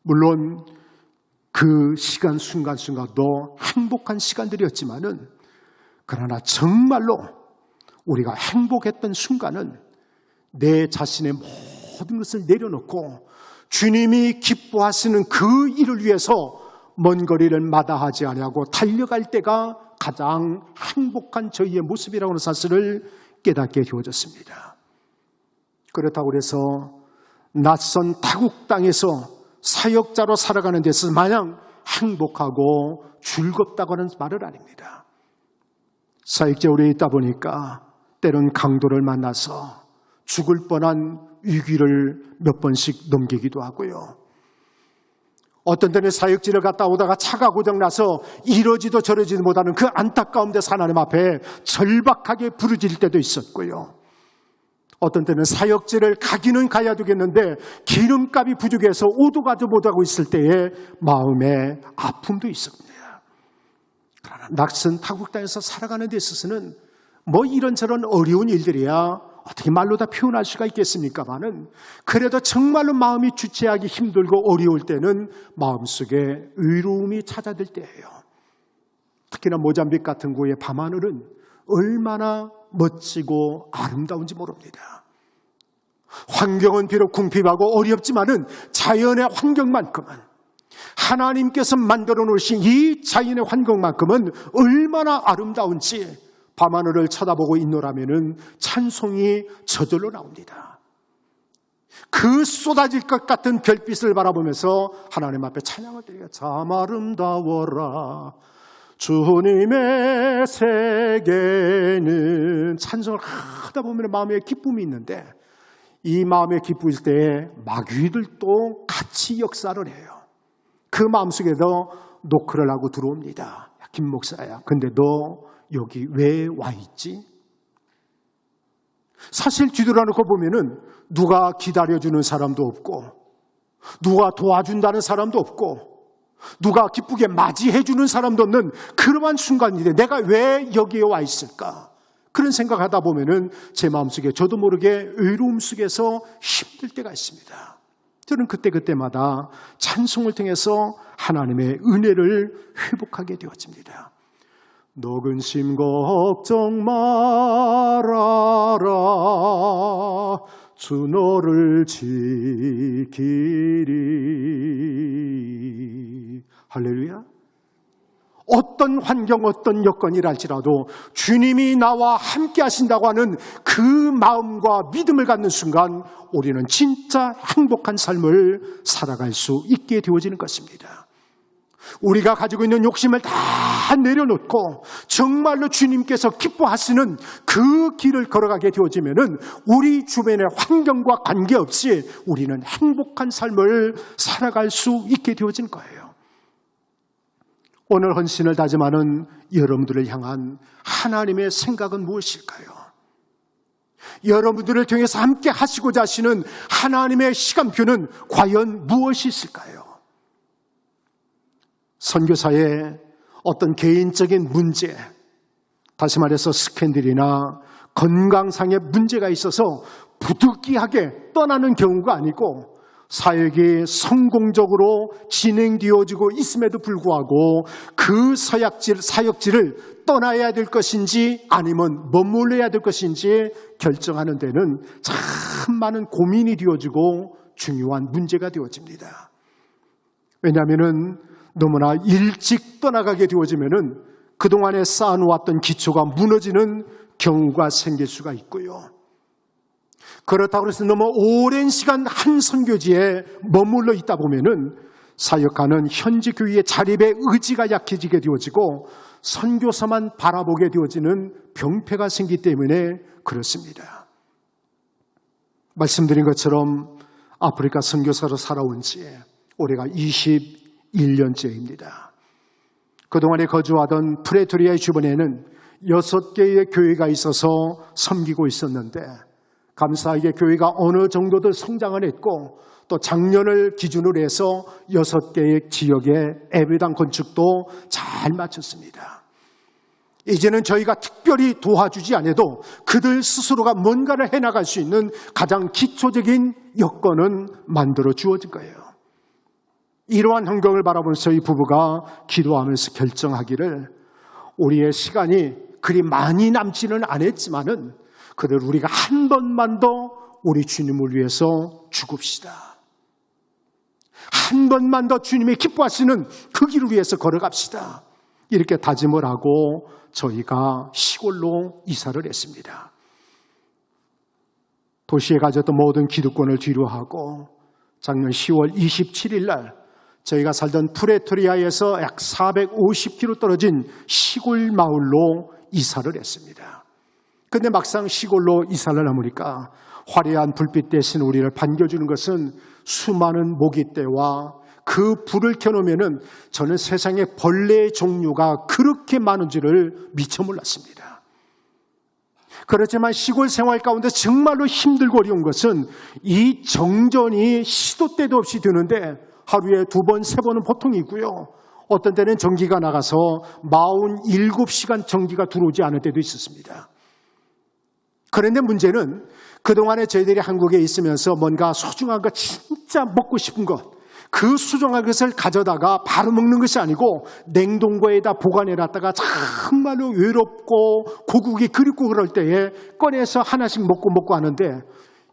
물론 그 시간 순간순간도 행복한 시간들이었지만은 그러나 정말로 우리가 행복했던 순간은 내 자신의 모든 것을 내려놓고 주님이 기뻐하시는 그 일을 위해서 먼 거리를 마다하지 아니하고 달려갈 때가 가장 행복한 저희의 모습이라고 하는 사실을 깨닫게 되어졌습니다. 그렇다고 해서 낯선 타국 땅에서 사역자로 살아가는 데서 마냥 행복하고 즐겁다고 하는 말은 아닙니다. 사역자로 있다 보니까 때론 강도를 만나서 죽을 뻔한 위기를 몇 번씩 넘기기도 하고요. 어떤 때는 사역지를 갔다 오다가 차가 고장나서 이러지도 저러지도 못하는 그 안타까움 데서 하나님 앞에 절박하게 부르짖을 때도 있었고요. 어떤 때는 사역지를 가기는 가야 되겠는데 기름값이 부족해서 오도 가도 못하고 있을 때의 마음의 아픔도 있습니다. 그러나 낯선 타국 땅에서 살아가는 데 있어서는 이런저런 어려운 일들이야 어떻게 말로 다 표현할 수가 있겠습니까만은 그래도 정말로 마음이 주체하기 힘들고 어려울 때는 마음속에 의로움이 찾아들 때예요. 특히나 모잠비크 같은 곳의 밤하늘은 얼마나 멋지고 아름다운지 모릅니다. 환경은 비록 궁핍하고 어렵지만은 자연의 환경만큼은, 하나님께서 만들어 놓으신 이 자연의 환경만큼은 얼마나 아름다운지 밤하늘을 쳐다보고 있노라면은 찬송이 저절로 나옵니다. 그 쏟아질 것 같은 별빛을 바라보면서 하나님 앞에 찬양을 드리고, 참 아름다워라 주님의 세계는, 찬송을 하다 보면 마음에 기쁨이 있는데, 이 마음에 기쁠 때에 마귀들도 같이 역사를 해요. 그 마음속에도 노크를 하고 들어옵니다. 김 목사야, 근데 너 여기 왜 와 있지? 사실 뒤돌아놓고 보면은 누가 기다려주는 사람도 없고, 누가 도와준다는 사람도 없고, 누가 기쁘게 맞이해주는 사람도 없는 그러한 순간인데 내가 왜 여기에 와 있을까? 그런 생각하다 보면은 제 마음속에 저도 모르게 외로움 속에서 힘들 때가 있습니다. 저는 그때마다 찬송을 통해서 하나님의 은혜를 회복하게 되어집니다. 너 근심 걱정 말아라 주 너를 지키리. 할렐루야. 어떤 환경, 어떤 여건이랄지라도 주님이 나와 함께 하신다고 하는 그 마음과 믿음을 갖는 순간 우리는 진짜 행복한 삶을 살아갈 수 있게 되어지는 것입니다. 우리가 가지고 있는 욕심을 다 내려놓고 정말로 주님께서 기뻐하시는 그 길을 걸어가게 되어지면은 우리 주변의 환경과 관계없이 우리는 행복한 삶을 살아갈 수 있게 되어진 거예요. 오늘 헌신을 다짐하는 여러분들을 향한 하나님의 생각은 무엇일까요? 여러분들을 통해서 함께 하시고자 하시는 하나님의 시간표는 과연 무엇이 있을까요? 선교사의 어떤 개인적인 문제, 다시 말해서 스캔들이나 건강상의 문제가 있어서 부득이하게 떠나는 경우가 아니고, 사역이 성공적으로 진행되어지고 있음에도 불구하고 그 사역지를 떠나야 될 것인지 아니면 머물러야 될 것인지 결정하는 데는 참 많은 고민이 되어지고 중요한 문제가 되어집니다. 왜냐하면 너무나 일찍 떠나가게 되어지면 그동안에 쌓아놓았던 기초가 무너지는 경우가 생길 수가 있고요. 그렇다고 해서 너무 오랜 시간 한 선교지에 머물러 있다 보면은 사역하는 현지 교회의 자립의 의지가 약해지게 되어지고 선교사만 바라보게 되어지는 병폐가 생기기 때문에 그렇습니다. 말씀드린 것처럼 아프리카 선교사로 살아온 지 올해가 21년째입니다. 그동안에 거주하던 프레토리아의 주변에는 6개의 교회가 있어서 섬기고 있었는데, 감사하게 교회가 어느 정도도 성장을 했고, 또 작년을 기준으로 해서 6개의 지역의 예배당 건축도 잘 마쳤습니다. 이제는 저희가 특별히 도와주지 않아도 그들 스스로가 뭔가를 해나갈 수 있는 가장 기초적인 여건은 만들어 주어진 거예요. 이러한 환경을 바라보면서 이 부부가 기도하면서 결정하기를, 우리의 시간이 그리 많이 남지는 않았지만은 그들 우리가 한 번만 더 우리 주님을 위해서 죽읍시다. 한 번만 더 주님이 기뻐하시는 그 길을 위해서 걸어갑시다. 이렇게 다짐을 하고 저희가 시골로 이사를 했습니다. 도시에 가졌던 모든 기득권을 뒤로하고 작년 10월 27일 날 저희가 살던 프레토리아에서 약 450km 떨어진 시골 마을로 이사를 했습니다. 근데 막상 시골로 이사를 하니까 화려한 불빛 대신 우리를 반겨주는 것은 수많은 모깃대와 그 불을 켜놓으면은 저는 세상에 벌레의 종류가 그렇게 많은지를 미처 몰랐습니다. 그렇지만 시골 생활 가운데 정말로 힘들고 어려운 것은 이 정전이 시도 때도 없이 드는데 하루에 2번, 3번은 보통이고요. 어떤 때는 전기가 나가서 47시간 전기가 들어오지 않을 때도 있었습니다. 그런데 문제는 그동안에 저희들이 한국에 있으면서 뭔가 소중한 것, 진짜 먹고 싶은 것, 그 수정한 것을 가져다가 바로 먹는 것이 아니고 냉동고에다 보관해놨다가 정말로 외롭고 고국이 그립고 그럴 때에 꺼내서 하나씩 먹고 하는데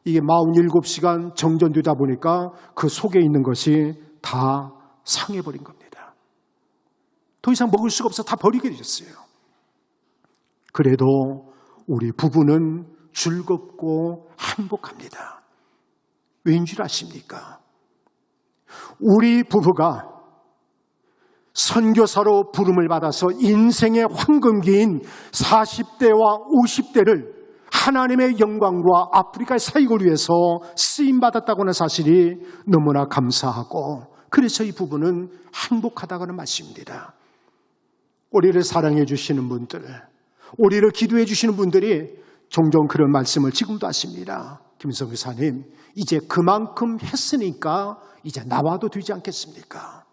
이게 47시간 정전되다 보니까 그 속에 있는 것이 다 상해버린 겁니다. 더 이상 먹을 수가 없어 다 버리게 되셨어요. 그래도 우리 부부는 즐겁고 행복합니다. 왜인 줄 아십니까? 우리 부부가 선교사로 부름을 받아서 인생의 황금기인 40대와 50대를 하나님의 영광과 아프리카의 사역을 위해서 쓰임받았다고 하는 사실이 너무나 감사하고, 그래서 이 부부는 행복하다고 하는 말씀입니다. 우리를 사랑해 주시는 분들, 우리를 기도해 주시는 분들이 종종 그런 말씀을 지금도 하십니다. 김성규 사님, 이제 그만큼 했으니까 이제 나와도 되지 않겠습니까?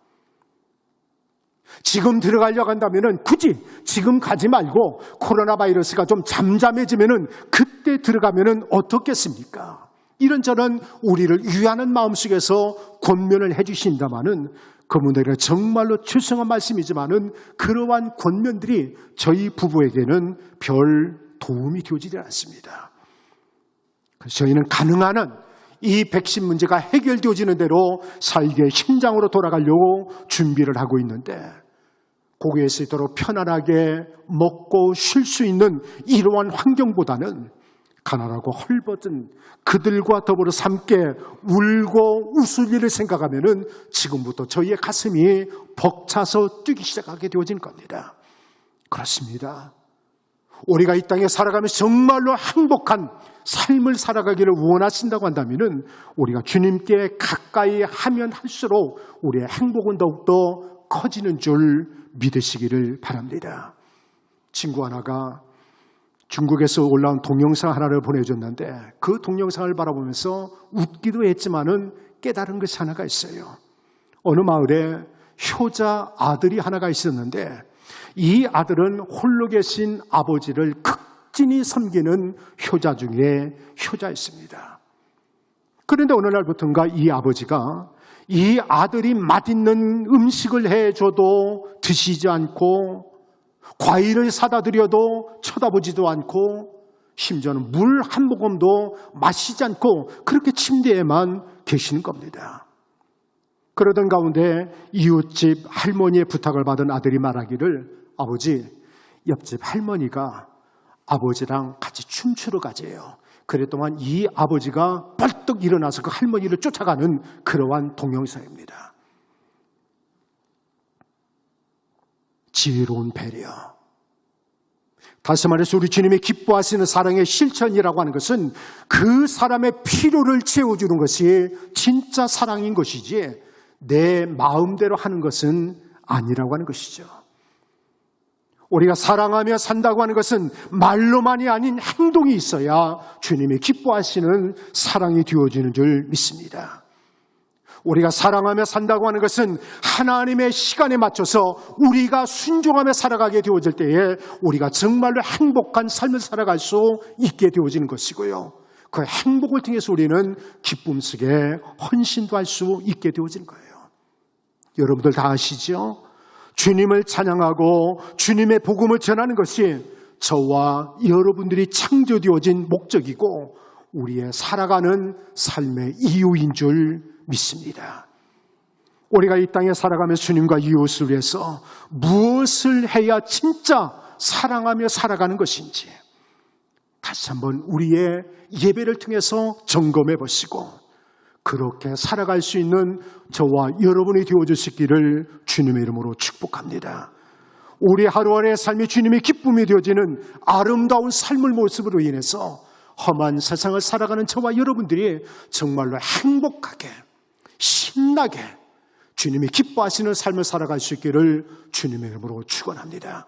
지금 들어가려고 한다면 굳이 지금 가지 말고 코로나 바이러스가 좀 잠잠해지면 그때 들어가면 어떻겠습니까? 이런저런 우리를 위하는 마음속에서 권면을 해주신다마는 그분들에게 정말로 죄송한 말씀이지만은 그러한 권면들이 저희 부부에게는 별 도움이 되어지지 않습니다. 그래서 저희는 가능한 한 이 백신 문제가 해결되어지는 대로 살기의 현장으로 돌아가려고 준비를 하고 있는데, 거기에 서 있도록 편안하게 먹고 쉴 수 있는 이러한 환경보다는 가난하고 헐벗은 그들과 더불어 함께 울고 웃을 일을 생각하면은 지금부터 저희의 가슴이 벅차서 뛰기 시작하게 되어진 겁니다. 그렇습니다. 우리가 이 땅에 살아가면서 정말로 행복한 삶을 살아가기를 원하신다고 한다면은 우리가 주님께 가까이 하면 할수록 우리의 행복은 더욱더 커지는 줄 믿으시기를 바랍니다. 친구 하나가 중국에서 올라온 동영상 하나를 보내줬는데 그 동영상을 바라보면서 웃기도 했지만은 깨달은 것이 하나가 있어요. 어느 마을에 효자 아들이 하나가 있었는데 이 아들은 홀로 계신 아버지를 극진히 섬기는 효자 중에 효자였습니다. 그런데 어느 날부터인가 이 아버지가 이 아들이 맛있는 음식을 해줘도 드시지 않고, 과일을 사다 드려도 쳐다보지도 않고, 심지어는 물 한 모금도 마시지 않고 그렇게 침대에만 계시는 겁니다. 그러던 가운데 이웃집 할머니의 부탁을 받은 아들이 말하기를, 아버지, 옆집 할머니가 아버지랑 같이 춤추러 가재요. 그랬더만 이 아버지가 벌떡 일어나서 그 할머니를 쫓아가는 그러한 동영상입니다. 지혜로운 배려. 다시 말해서 우리 주님이 기뻐하시는 사랑의 실천이라고 하는 것은 그 사람의 필요를 채워주는 것이 진짜 사랑인 것이지 내 마음대로 하는 것은 아니라고 하는 것이죠. 우리가 사랑하며 산다고 하는 것은 말로만이 아닌 행동이 있어야 주님이 기뻐하시는 사랑이 되어지는 줄 믿습니다. 우리가 사랑하며 산다고 하는 것은 하나님의 시간에 맞춰서 우리가 순종하며 살아가게 되어질 때에 우리가 정말로 행복한 삶을 살아갈 수 있게 되어지는 것이고요. 그 행복을 통해서 우리는 기쁨 속에 헌신도 할 수 있게 되어지는 거예요. 여러분들 다 아시죠? 주님을 찬양하고 주님의 복음을 전하는 것이 저와 여러분들이 창조되어진 목적이고 우리의 살아가는 삶의 이유인 줄 믿습니다. 우리가 이 땅에 살아가면서 주님과 이웃을 위해서 무엇을 해야 진짜 사랑하며 살아가는 것인지 다시 한번 우리의 예배를 통해서 점검해 보시고 그렇게 살아갈 수 있는 저와 여러분이 되어주시기를 주님의 이름으로 축복합니다. 우리 하루하루의 삶이 주님의 기쁨이 되어지는 아름다운 삶의 모습으로 인해서 험한 세상을 살아가는 저와 여러분들이 정말로 행복하게 신나게 주님이 기뻐하시는 삶을 살아갈 수 있기를 주님의 이름으로 축원합니다.